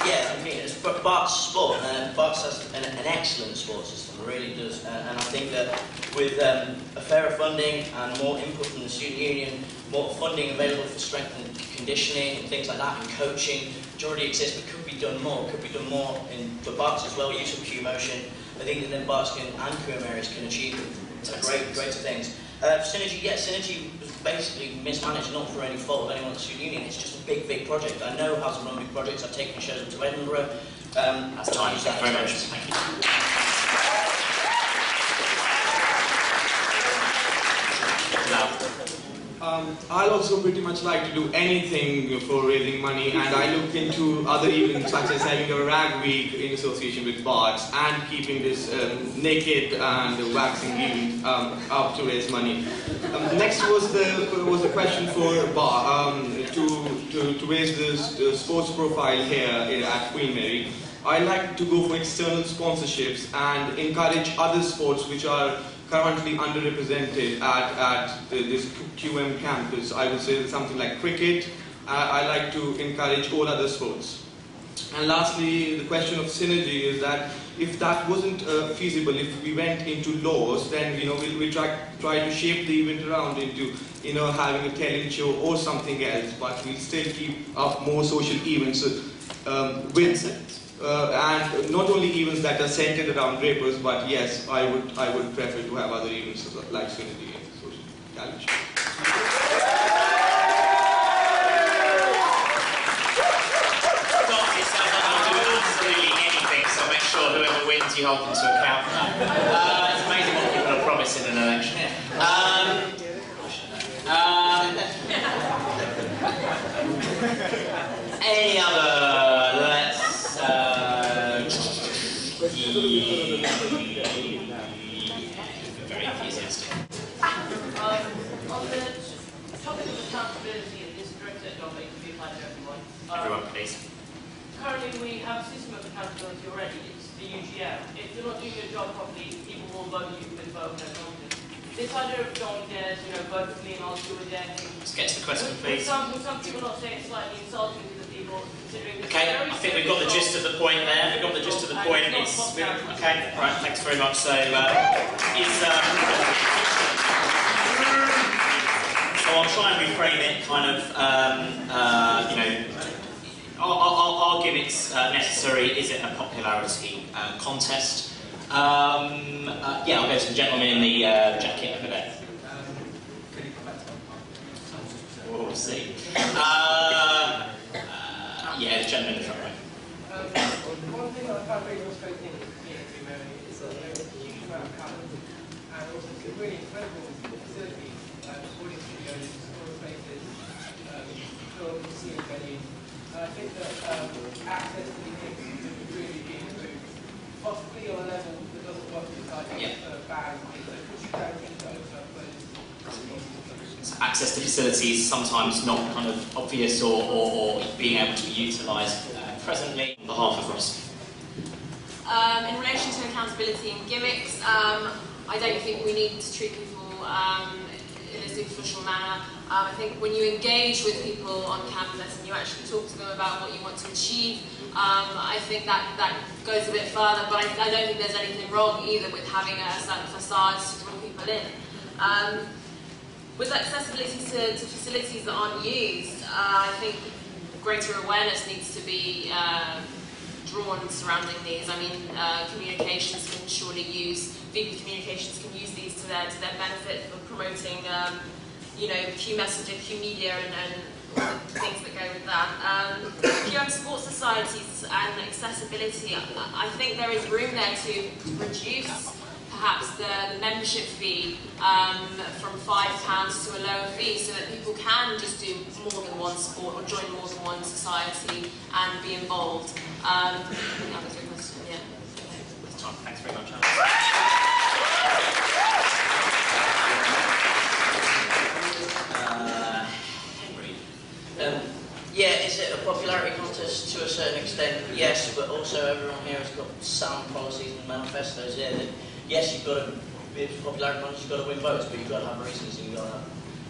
yeah, I mean, it's Berks sport, and Berks has an excellent sports system, really does. And I think that with a fairer funding and more input from the student union, more funding available for strength and conditioning and things like that, and coaching, which already exists but could be done more. Could be done more for Berks as well, use of Q-Motion. I think that then Berks and QM areas can achieve greater things. Synergy, yes, Synergy was basically mismanaged, not for any fault of anyone at the student union. It's just a big project. I know how to run big projects. I've taken shows up to Edinburgh. That's time. Thank you very much. Thank you. I'll also pretty much like to do anything for raising money, and I look into other events such as having a rag week in association with Berks and keeping this naked and waxing event up to raise money. Next was the question for to raise the sports profile here at Queen Mary. I like to go for external sponsorships and encourage other sports which are currently underrepresented at this QM campus. I would say something like cricket. I like to encourage all other sports. And lastly, the question of synergy is that if that wasn't feasible, if we went into laws, then we'll try to shape the event around into having a talent show or something else. But we'll still keep up more social events and not only events that are centered around Drapers, but yes, I would prefer to have other events like Synergy and social talent show. It sounds like you'll do absolutely anything, so make sure whoever wins you hold them to account for that. It's amazing what people are promising in an election. Any other? Let's. Very enthusiastic. On the topic of accountability, this is directed at John Baker, be applied to everyone. Everyone, please. Currently, we have a system of accountability already. It's the UGM. If you're not doing your job properly, people will vote you with vote no confidence. This idea of John dares, vote with me and I'll do a dare thing. Let's get to the question, please. Some people not saying it's slightly insulting to the people, considering. Okay, I think we've got the gist of the point there. We've got the gist of the point. Okay, right, thanks very much. So, so I'll try and reframe it kind of, I'll give it's necessary. Is it a popularity contest? Yeah, I'll go to the gentleman in the jacket over there. We'll see. Yeah, the gentleman in the front row. One thing that I find really frustrating here at Queen Mary is that there is a huge amount of talent and also some really incredible facilities, recording studios, smaller spaces, film, scenic venues. And I think that access to these things could really be improved, possibly on a level that doesn't work inside the band. So could you go into those access to facilities sometimes not kind of obvious or being able to be utilised presently on behalf of Ross. In relation to accountability and gimmicks, I don't think we need to treat people in a superficial manner. I think when you engage with people on campus and you actually talk to them about what you want to achieve, I think that goes a bit further, but I don't think there's anything wrong either with having a certain facade to draw people in. With accessibility to facilities that aren't used, I think greater awareness needs to be drawn surrounding these. I mean, communications can surely use, VP Communications can use these to their benefit for promoting, Q Messenger, Q Media, and all the things that go with that. QM Sports Societies and accessibility, I think there is room there to reduce perhaps the membership fee from £5 to a lower fee so that people can just do more than one sport or join more than one society and be involved. I think that was your question, yeah. Thanks very much, Henry. also everyone here has got sound policies and manifestos here that, yes, you've got to be popularity contest, you've got to win votes, but you've got to have reasons and you've got to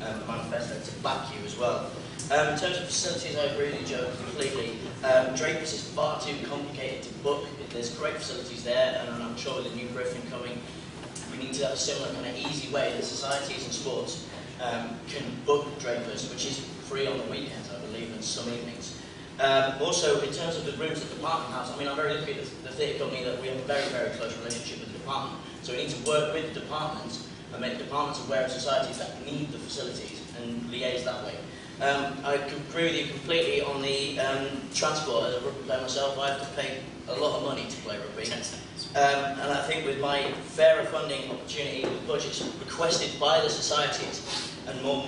have a manifesto to back you as well. In terms of facilities, I agree with you, Joe, completely. Drapers is far too complicated to book. There's great facilities there, and I'm sure with the new Griffin coming, we need to have a similar kind of easy way that societies and sports can book drapers, which is free on the weekends, I believe, and some evenings. Also, in terms of the rooms at the Department House, I mean, I'm very lucky at the theatre company that we have a very, very close relationship with the department. So we need to work with the departments and make departments aware of societies that need the facilities and liaise that way. I agree with you completely on the transport. As a rugby player myself, I have to pay a lot of money to play rugby. And I think with my fairer funding opportunity, with budgets requested by the societies and more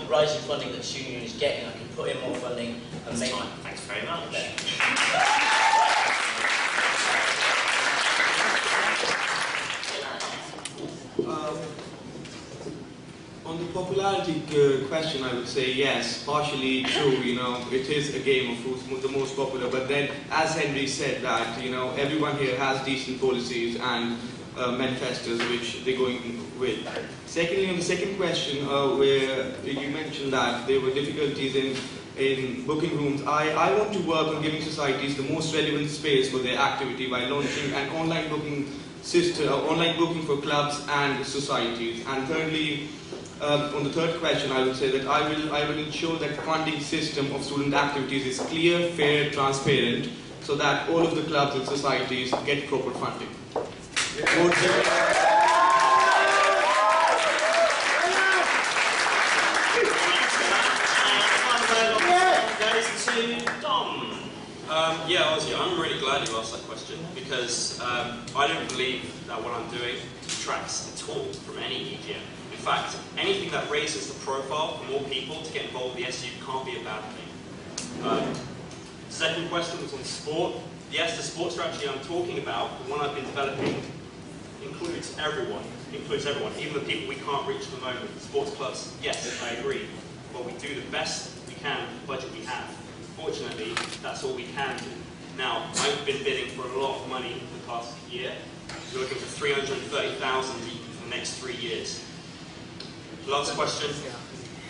rising funding that the student union is getting, I can put in more funding and make it. Thanks very much. On the popularity question, I would say yes, partially true. You know, it is a game of who's the most popular. But then, as Henry said, that everyone here has decent policies and manifestos which they're going with. Secondly, on the second question, where you mentioned that there were difficulties in booking rooms, I want to work on giving societies the most relevant space for their activity by launching an online booking system, online booking for clubs and societies. And thirdly, on the third question, I would say that I will ensure that funding system of student activities is clear, fair, transparent, so that all of the clubs and societies get proper funding. Yeah, Ozzy, I'm really glad you asked that question because I don't believe that what I'm doing detracts at all from any EGM. In fact, anything that raises the profile for more people to get involved with the SU can't be a bad thing. Second question was on sport. Yes, the sports strategy I'm talking about, the one I've been developing, includes everyone, even the people we can't reach at the moment. Sports clubs, yes, I agree. But we do the best we can with the budget we have. Fortunately, that's all we can do. Now, I've been bidding for a lot of money for the past year. We're looking for 330,000 for the next 3 years. The last question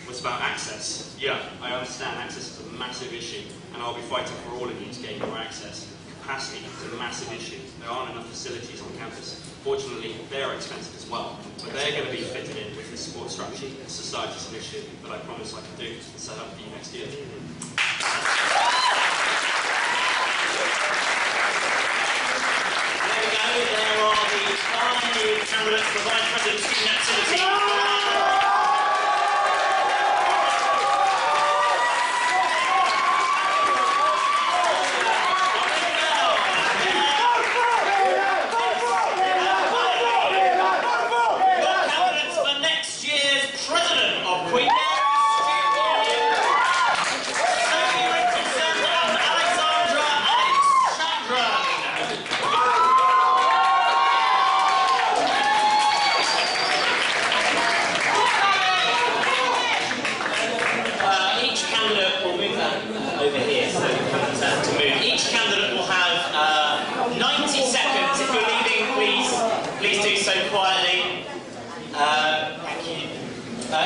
was about access. Yeah, I understand access is a massive issue, and I'll be fighting for all of you to gain more access. Capacity is a massive issue. There aren't enough facilities on campus. Fortunately, they're expensive as well, but they're going to be fitted in with this sports strategy, the society's initiative that I promise I can do and set up for you next year. There are the 5 candidates for Vice President of Student Activity.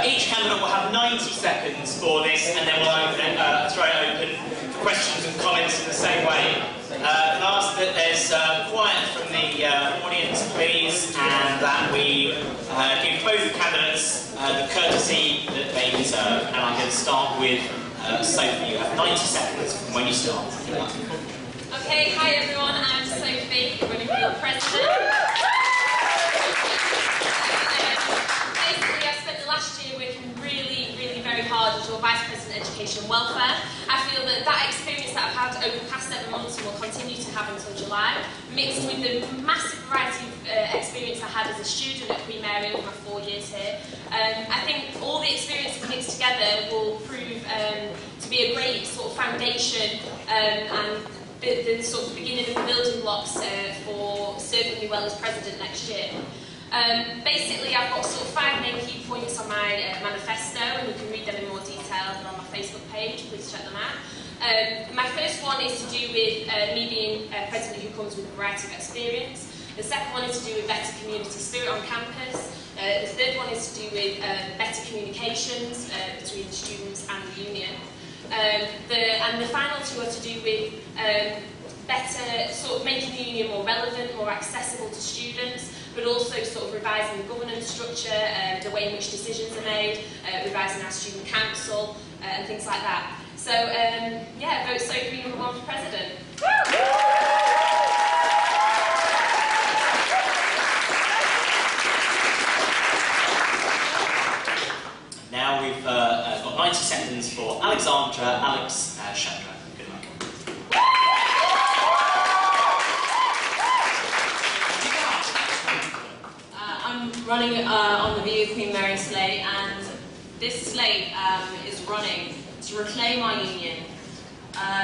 Each candidate will have 90 seconds for this, and then we'll throw it open for questions and comments in the same way. I'll ask that there's quiet from the audience, please, and that we give both candidates the courtesy that they deserve. And I'm going to start with Sophie. You have 90 seconds from when you start. Okay, hi everyone, I'm Sophie, running for President. Basically, I spent the last year working really very hard as your Vice President Education and Welfare. I feel that experience that I've had over the past 7 months and will continue to have until July, mixed with the massive variety of experience I had as a student at Queen Mary over my 4 years here, I think all the experiences mixed together will prove to be a great sort of foundation and the sort of beginning of the building blocks for serving me well as President next year. Basically, I've got sort of 5 main key points on my manifesto, and you can read them in more detail on my Facebook page. Please check them out. My first one one is to do with me being a president who comes with a variety of experience. The second one is to do with better community spirit on campus. The third one is to do with better communications between the students and the union. And the final two are to do with better sort of making the union more relevant, more accessible to students, but also sort of revising the governance structure, the way in which decisions are made, revising our student council, and things like that. So, yeah, vote Sophie number 1 for president. Now we've got 90 seconds for Alexandra, Alex, Chandra. Good luck. I'm running on the Be a Queen Mary slate, and this slate is running to reclaim our union.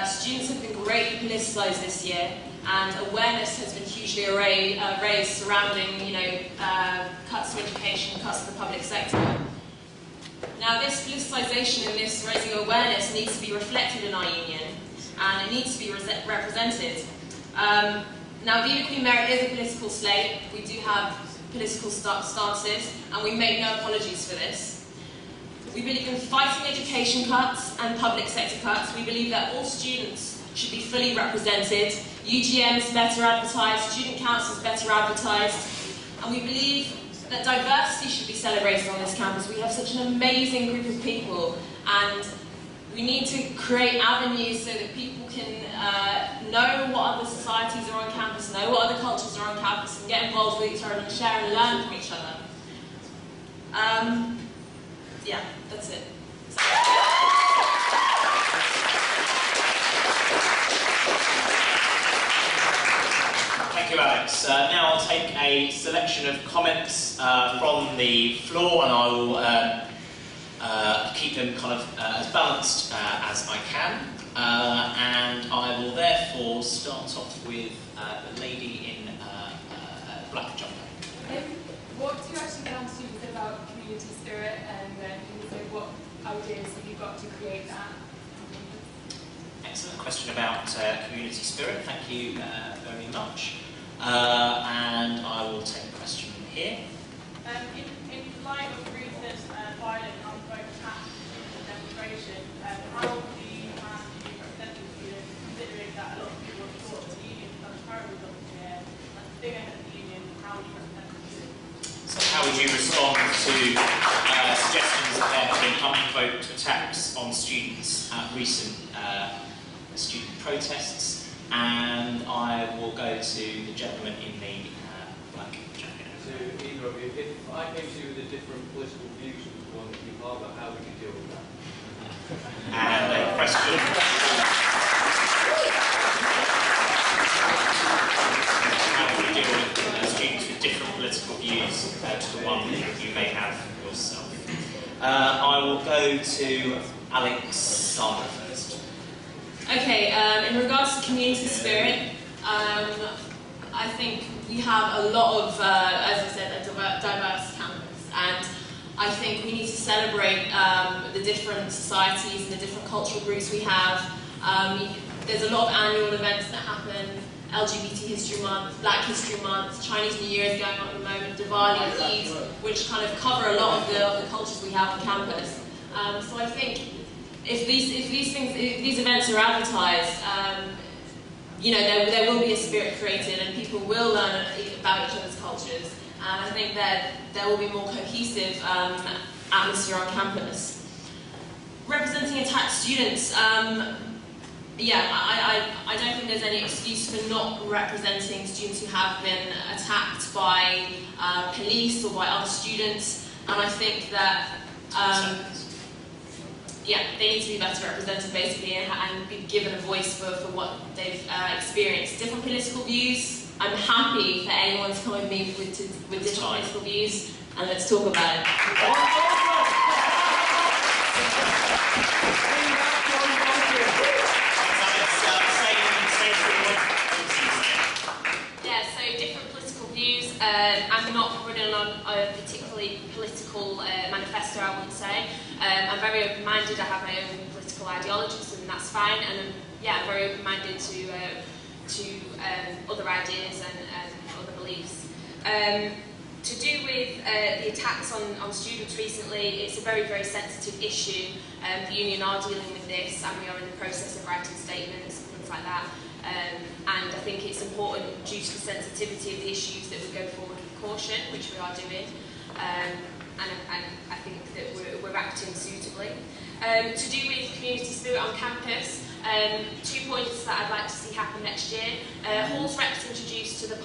Students have been greatly politicised this year, and awareness has been hugely raised surrounding, cuts to education, cuts to the public sector. Now, this politicisation and this raising awareness needs to be reflected in our union, and it needs to be represented. Now, Be a Queen Mary is a political slate. We do have political stances, and we make no apologies for this. We believe in fighting education cuts and public sector cuts. We believe that all students should be fully represented, UGMs better advertised, student councils better advertised, and we believe that diversity should be celebrated on this campus. We have such an amazing group of people, and we need to create avenues so that people can know what other societies are on campus, know what other cultures are on campus, and get involved with each other and share and learn from each other. Yeah, that's it. Thank you, Alex. Now I'll take a selection of comments from the floor, and I will keep them kind of as balanced as I can. And I will therefore start off with the lady in black jumper. What do you actually plan to do with about community spirit, and what ideas have you got to create that? Excellent question about community spirit. Thank you very much. And I will take a question here. In light of recent violent unprovoked attacks and demonstration, how do you plan to represent the students, considering that a lot of people have thought the union has done a terrible job here, and figuring out the union, how would you represent the students? So how would you respond to suggestions that there have been unprovoked attacks on students at recent student protests? And I will go to the gentleman in the black jacket. To either of you, if I came to you with a different political views from the one that you harbour, how would you deal with that? And a question. How would you deal with students with different political views to the one that you may have yourself? I will go to Alexandra first. Okay, in regards to community spirit, I think we have a lot of, as I said, a diverse campus, and I think we need to celebrate the different societies and the different cultural groups we have. There's a lot of annual events that happen, LGBT History Month, Black History Month, Chinese New Year is going on at the moment, Diwali, Eid, which kind of cover a lot of the cultures we have on campus. So I think if these events are advertised, there will be a spirit created, and people will learn about each other's cultures. And I think that there will be more cohesive atmosphere on campus. Representing attacked students, I don't think there's any excuse for not representing students who have been attacked by police or by other students. And I think that they need to be better represented, basically, and be given a voice for what they've experienced. Different political views. I'm happy for anyone to come with me with different political views, and let's talk about it. Yeah, so different political views. I'm not running on a particularly political manifesto, I wouldn't say. I'm very open-minded, I have my own political ideologies, and that's fine. And yeah, I'm very open-minded to other ideas and other beliefs. To do with the attacks on students recently, it's a very, very sensitive issue. The union are dealing with this, and we are in the process of writing statements and things like that. And I think it's important, due to the sensitivity of the issues, that we go forward with caution, which we are doing. And I think that we're acting suitably. To do with community spirit on campus, 2 points that I'd like to see happen next year. Halls Rep's introduced to the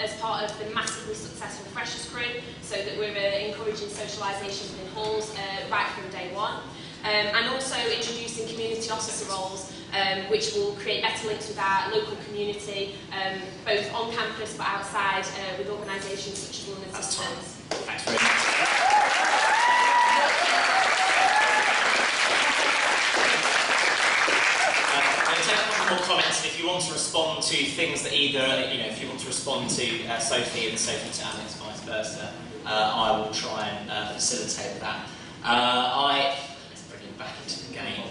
as part of the massively successful Freshers Crew, so that we're encouraging socialisation within halls right from day one. And also introducing community officer roles, which will create better links with our local community, both on campus but outside, with organisations such as London Citizens. Thanks very much. More comments, and if you want to respond to things that either, if you want to respond to Sophie and Sophie to Alex, vice versa, I will try and facilitate that. Let's bring him back into the game.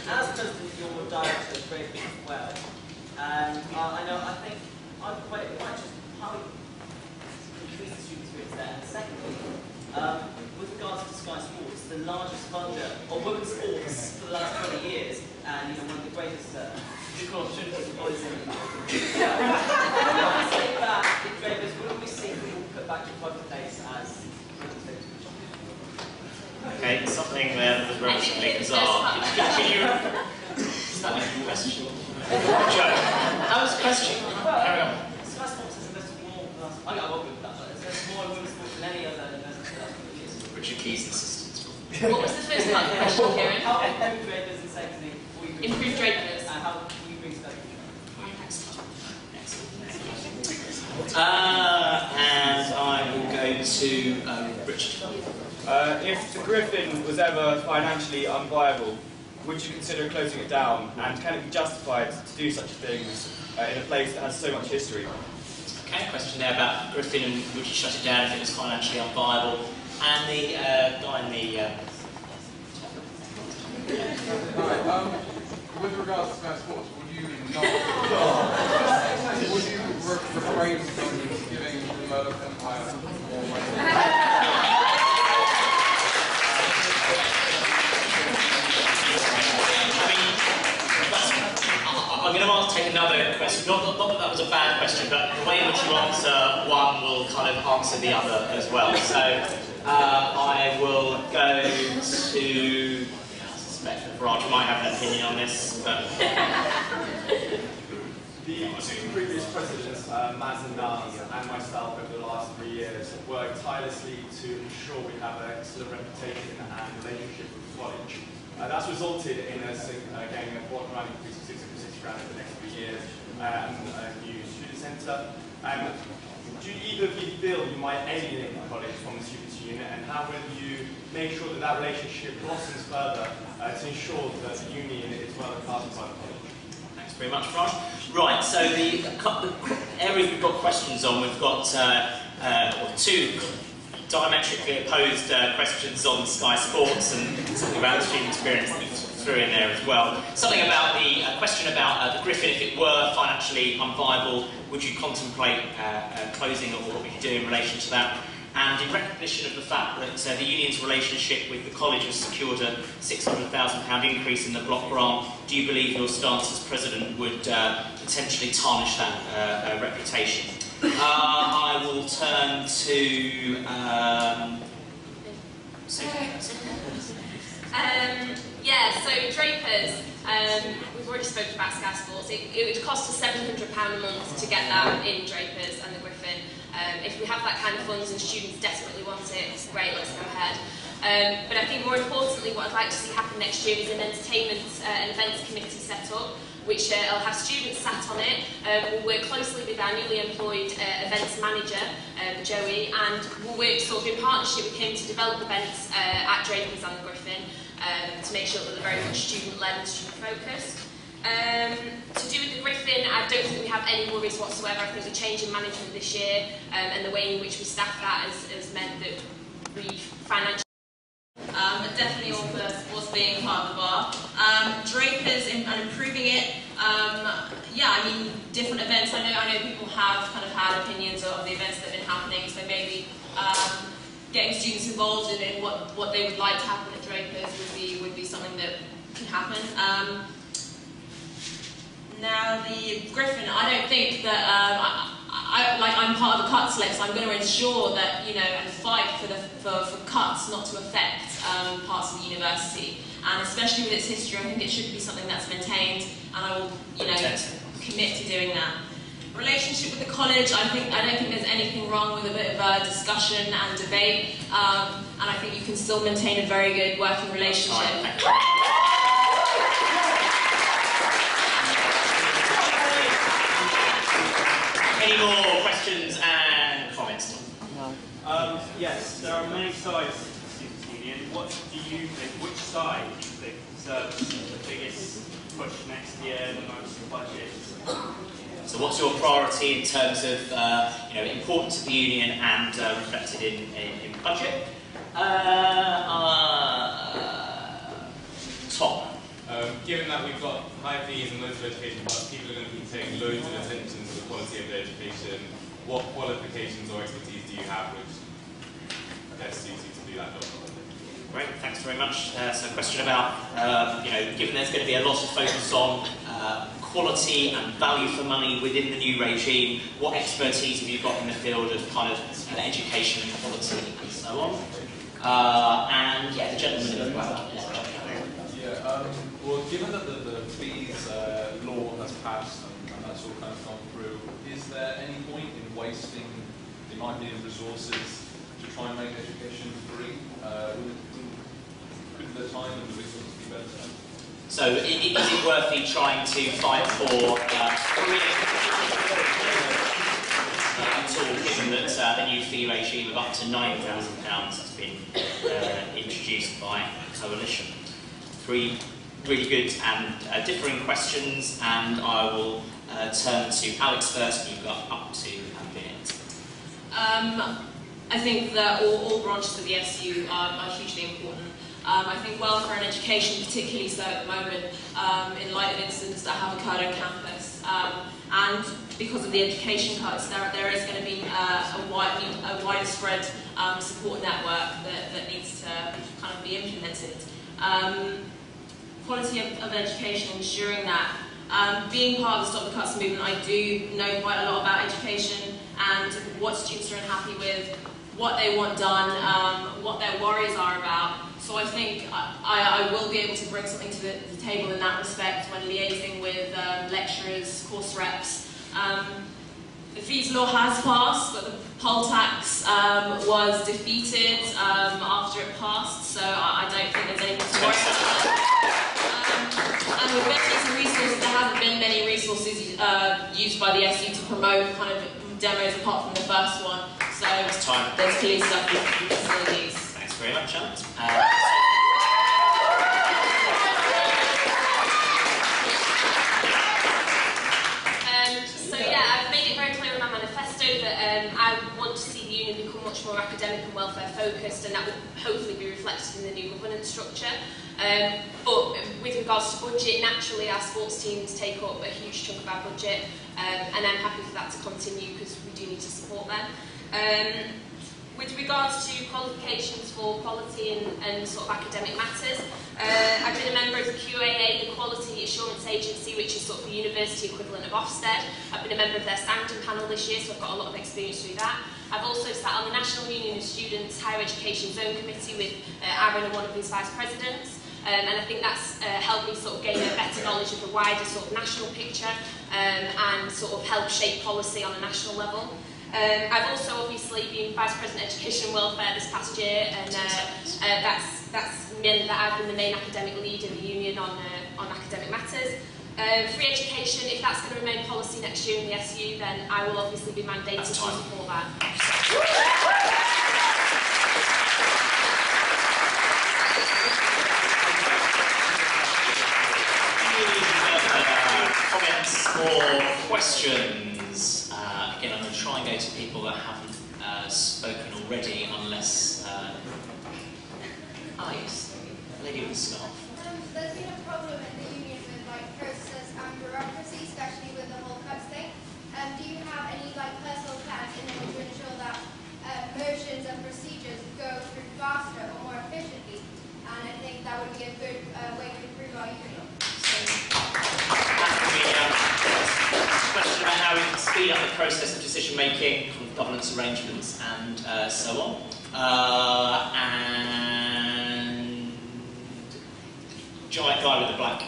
As president, your director is very big as well, and I think I'm quite just how you increase the student experience there. And secondly, with regards to Sky Sports, the largest funder of women's sports for the last 20 years, and one of the greatest equal opportunities for boys in the world. I say that in Drapers, wouldn't we see people put back to private place as Okay, something there that was relatively bizarre. Can you... Is that a question? Joe, how was the question? Carry on. Sky Sports has invested more than us. I won't go with that, but it's invested more in women's sports than any other investment for the last 20 years. Richard Keys' assistant. What was the first part of the question, Kieran? How improve Drapers and secondly, improve Drapers? And how can you bring stuff? And I will go to Richard. If the Griffin was ever financially unviable, would you consider closing it down? And can it be justified to do such things in a place that has so much history? Okay, question there about Griffin and would you shut it down if it was financially unviable? And the guy in the... with regards to Sky Sports, would you not... would you refrain from giving the Murdoch Empire more money? I'm going to take another question. Not that that was a bad question, but the way in which you answer one will kind of answer the other as well. So I will go to... I suspect that Raj might have an opinion on this, but... The two previous presidents, Mazen Naz and myself, over the last 3 years, have worked tirelessly to ensure we have an excellent reputation and relationship with the college. That's resulted in us getting a bottom-line increase of 660 grand over the next 3 years, a new student centre. Do either of you feel you might alienate the college from the Students' Union, and how will you make sure that that relationship blossoms further to ensure that the union is well looked after by the college? Thanks very much, Raj. Right, so the areas we've got questions on, we've got two diametrically opposed questions on Sky Sports and something about the student experience that we threw in there as well. Something about the question about the Griffin, if it were financially unviable, would you contemplate closing, or what we could do in relation to that? And in recognition of the fact that the union's relationship with the college has secured a £600,000 increase in the block grant, do you believe your stance as president would potentially tarnish that reputation? I will turn to yeah, so Drapers, we've already spoken about Sky Sports. It would cost us £700 a month to get that in Drapers and the Griffin. If we have that kind of funds and students desperately want it, great, let's go ahead. But I think more importantly, what I'd like to see happen next year is an entertainment and events committee set up, which will have students sat on it. We'll work closely with our newly employed events manager, Joey, and we'll work sort of in partnership with him to develop events at Drapers and the Griffin to make sure that they're very much student-led and student-focused. To do with the Griffin, I don't think we have any worries whatsoever. I think the change in management this year and the way in which we staff that has meant that we financially... Definitely all for sports being part of the bar. Drapers and improving it. Yeah, I mean, different events. I know people have kind of had opinions of the events that have been happening, so maybe getting students involved in what they would like to happen at Drapers would be something that can happen. Now the Griffin, I don't think that I'm part of the cut select, so I'm going to ensure that and fight for cuts not to affect parts of the university, and especially with its history, I think it should be something that's maintained, and I will commit to doing that. Relationship with the college, I don't think there's anything wrong with a bit of a discussion and debate, and I think you can still maintain a very good working relationship. Any more questions and comments? No. Yes, there are many sides to the students' union. What do you think? Which side do you think deserves the biggest push next year, the most budget? So what's your priority in terms of importance of the union and reflected in budget? Tom. Given that we've got high fees and loads of education, but people are going to be taking loads of attention to the quality of their education, what qualifications or expertise do you have which best suits you to do that job? Great, thanks very much. So a question about, given there's going to be a lot of focus on quality and value for money within the new regime, what expertise have you got in the field of kind of education and quality and so on? And yeah, the gentleman in the back. Well, given that the fees law has passed and that's all kind of gone through, is there any point in wasting, in my opinion, resources to try and make education free? Could the time and the resources be better spent? So is it worth you trying to fight for free at all, given that the new fee regime of up to £9,000 has been introduced by Coalition? Three really good and differing questions, and I will turn to Alex first. You've got up to a minute. I think that all branches of the SU are hugely important. I think welfare and education, particularly so at the moment, in light of incidents that have occurred on campus, and because of the education cuts, there is going to be a widespread support network that needs to kind of be implemented. Quality of education, ensuring that. Being part of the Stop the Cuts movement, I do know quite a lot about education and what students are unhappy with, what they want done, what their worries are about. So I think I will be able to bring something to the table in that respect when liaising with lecturers, course reps. The fees law has passed, but the poll tax was defeated after it passed, so I don't think there's anything to worry about. And with budgets and resources, there haven't been many resources used by the SU to promote kind of demos apart from the first one. So there's clearly stuff we can still use. Thanks very much, Alex. So yeah, I've made it very clear in my manifesto that I want to see the union become much more academic and welfare focused, and that will hopefully be reflected in the new governance structure. But with regards to budget, naturally our sports teams take up a huge chunk of our budget, and I'm happy for that to continue because we do need to support them. With regards to qualifications for quality and sort of academic matters, I've been a member of the QAA, the Quality Assurance Agency, which is sort of the university equivalent of Ofsted. I've been a member of their standing panel this year, so I've got a lot of experience through that. I've also sat on the National Union of Students Higher Education Zone Committee with Aaron and one of his vice presidents. And I think that's helped me sort of gain a better knowledge of the wider sort of national picture and sort of help shape policy on a national level. I've also obviously been Vice President Education and Welfare this past year, and that's meant that I've been the main academic lead in the union on academic matters. Free education, if that's going to remain policy next year in the SU, then I will obviously be mandated to support that. Comments or questions? Again, I'm going to try and go to people that haven't spoken already, unless... yes, lady with the scarf. There's been a problem in the union with like process and bureaucracy, especially with the whole cuts thing. Do you have any like personal plans in order to ensure that motions and procedures go through faster or more efficiently? And I think that would be a good way to improve our union. Question about how we can speed up the process of decision making, governance arrangements, and so on. And giant guy with the black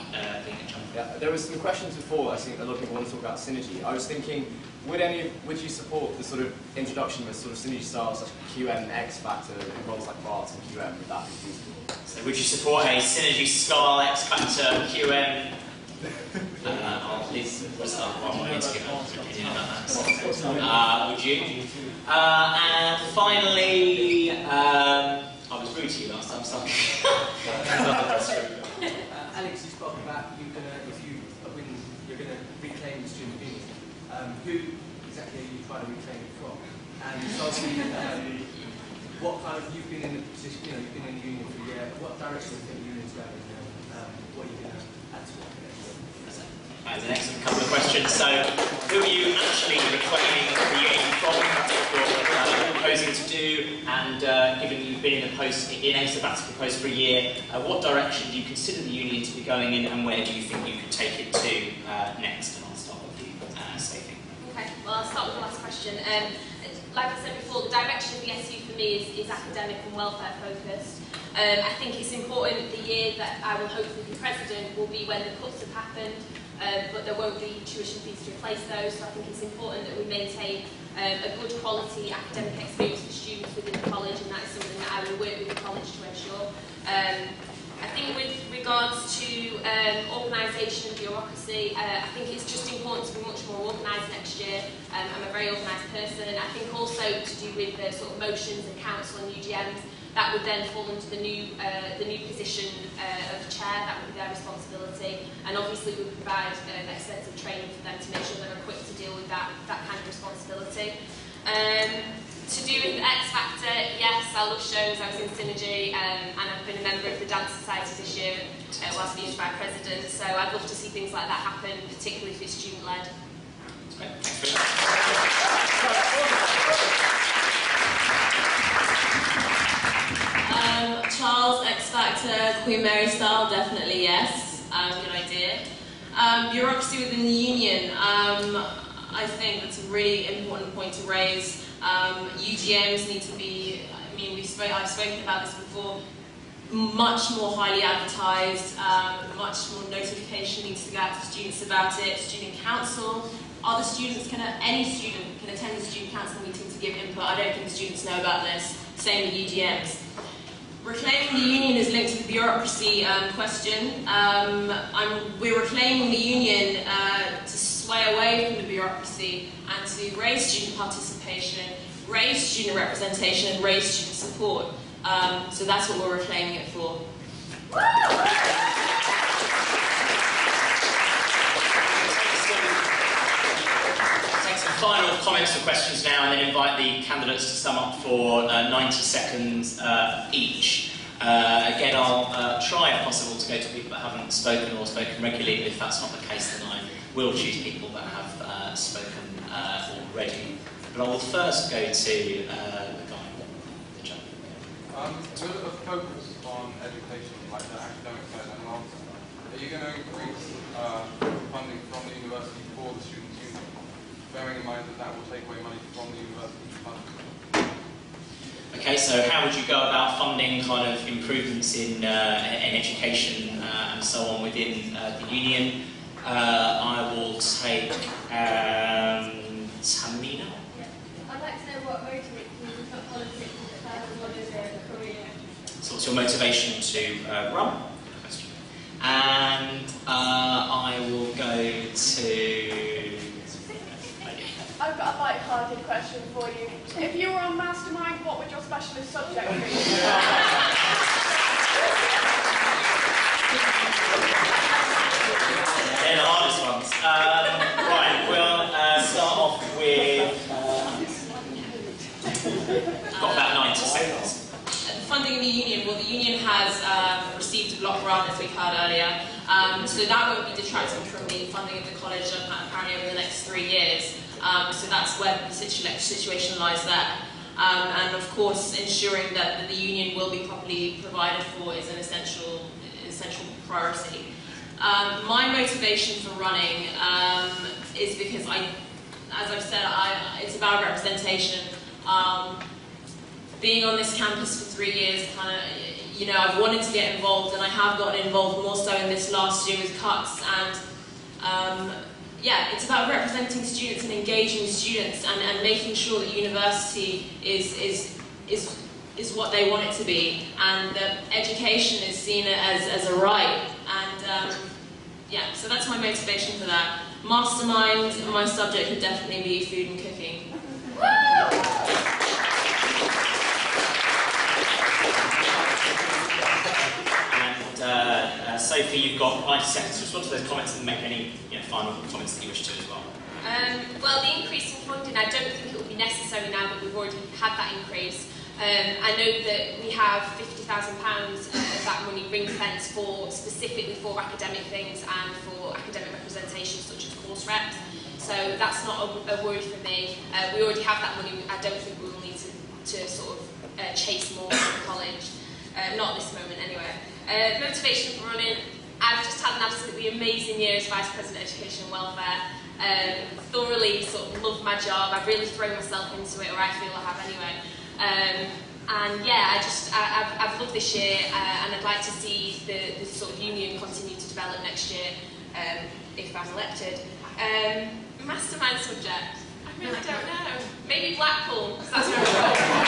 thing. Yeah, there was some questions before. I think a lot of people want to talk about synergy. I was thinking, would you support the sort of introduction of a sort of synergy style such as QM X Factor in roles like BART and QM? Would that be feasible? So would you support a synergy style X Factor QM? Liz was one more to give an opinion about that. Would you? And finally, I was rude to you last time, sorry. Alex, you spoke about you're going to reclaim the student union. Who exactly are you trying to reclaim it from? And so, what kind of you've been in the position? You've been in the union for a year. What direction do you think the union's going? What are you going to add to it? That's an excellent couple of questions. So, who are you actually reclaiming the union from? What you're proposing to do, and given you've been in a sabbatical post for a year, what direction do you consider the union to be going in, and where do you think you could take it to next? And I'll start with you, Sophie. Okay, well, I'll start with the last question. Like I said before, the direction of the SU for me is academic and welfare focused. I think it's important the year that I will hopefully be president will be when the cuts have happened. But there won't be tuition fees to replace those, so I think it's important that we maintain a good quality academic experience for students within the college, and that is something that I will work with the college to ensure. I think with regards to organisation and bureaucracy, I think it's just important to be much more organised next year. I'm a very organised person. I think also to do with the sort of motions and council and UGMs, that would then fall into the new position of chair. That would be their responsibility, and obviously we provide extensive training for them to make sure they're equipped to deal with that kind of responsibility. To do with X Factor, yes, I love shows. I was in Synergy, and I've been a member of the Dance Society this year whilst being by president. So I'd love to see things like that happen, particularly if it's student-led. Charles, X Factor, Queen Mary style, definitely yes. Good idea. Bureaucracy within the union. I think that's a really important point to raise. UGMs need to be, I mean, I've spoken about this before, much more highly advertised, much more notification needs to go out to students about it. Student council, any student can attend the student council meeting to give input. I don't think students know about this. Same with UGMs. Reclaiming the union is linked to the bureaucracy question. We're reclaiming the union to sway away from the bureaucracy and to raise student participation, raise student representation, and raise student support. So that's what we're reclaiming it for. Take some final comments or questions now, and then invite the candidates to sum up for 90 seconds each. Again, I'll try, if possible, to go to people that haven't spoken or spoken regularly, but if that's not the case, then I will choose people that have spoken already. But I will first go to the guy, the gentleman. With a focus on education, like the academic side and answer, are you going to increase funding from the university for the students' union, bearing in mind that that will take away money from the university funding? Okay, so how would you go about funding kind of improvements in education and so on within the union? I will take Tamina. I'd like to know what motivates you to put politics as what is a career. So what's your motivation to run? And I will go to... I've got a light-hearted question for you. If you were on Mastermind, what would your specialist subject be? They're the hardest ones. Right, we'll start off with... got about 90 seconds. Funding the union, well, the union has received a block grant, as we've heard earlier, So that won't be detracting from the funding of the college apparently over the next 3 years. So that's where the situation lies there. And of course, ensuring that the union will be properly provided for is an essential priority. My motivation for running is because as I've said, it's about representation. Being on this campus for 3 years, I've wanted to get involved, and I have gotten involved more so in this last year with cuts. And yeah, it's about representing students and engaging students, and making sure that university is what they want it to be, and that education is seen as a right. And yeah, so that's my motivation for that. Mastermind, my subject would definitely be food and cooking. And Sophie, you've got 90 seconds to respond to those comments and make any final comments that you wish to as well. Well, the increase in funding, I don't think it will be necessary now that we've already had that increase. I know that we have £50,000 of that money ring-fenced specifically for academic things and for academic representation such as course reps. So that's not a worry for me. We already have that money. I don't think we will need to sort of chase more from college. Not at this moment anyway. Motivation for running. I've just had an absolutely amazing year as Vice President of Education and Welfare. Thoroughly sort of love my job. I've really thrown myself into it, or I feel I have anyway. And yeah, I've loved this year, and I'd like to see the sort of union continue to develop next year if I'm elected. Mastermind subject. I really don't know. Maybe Blackpool, because that's where I'm from.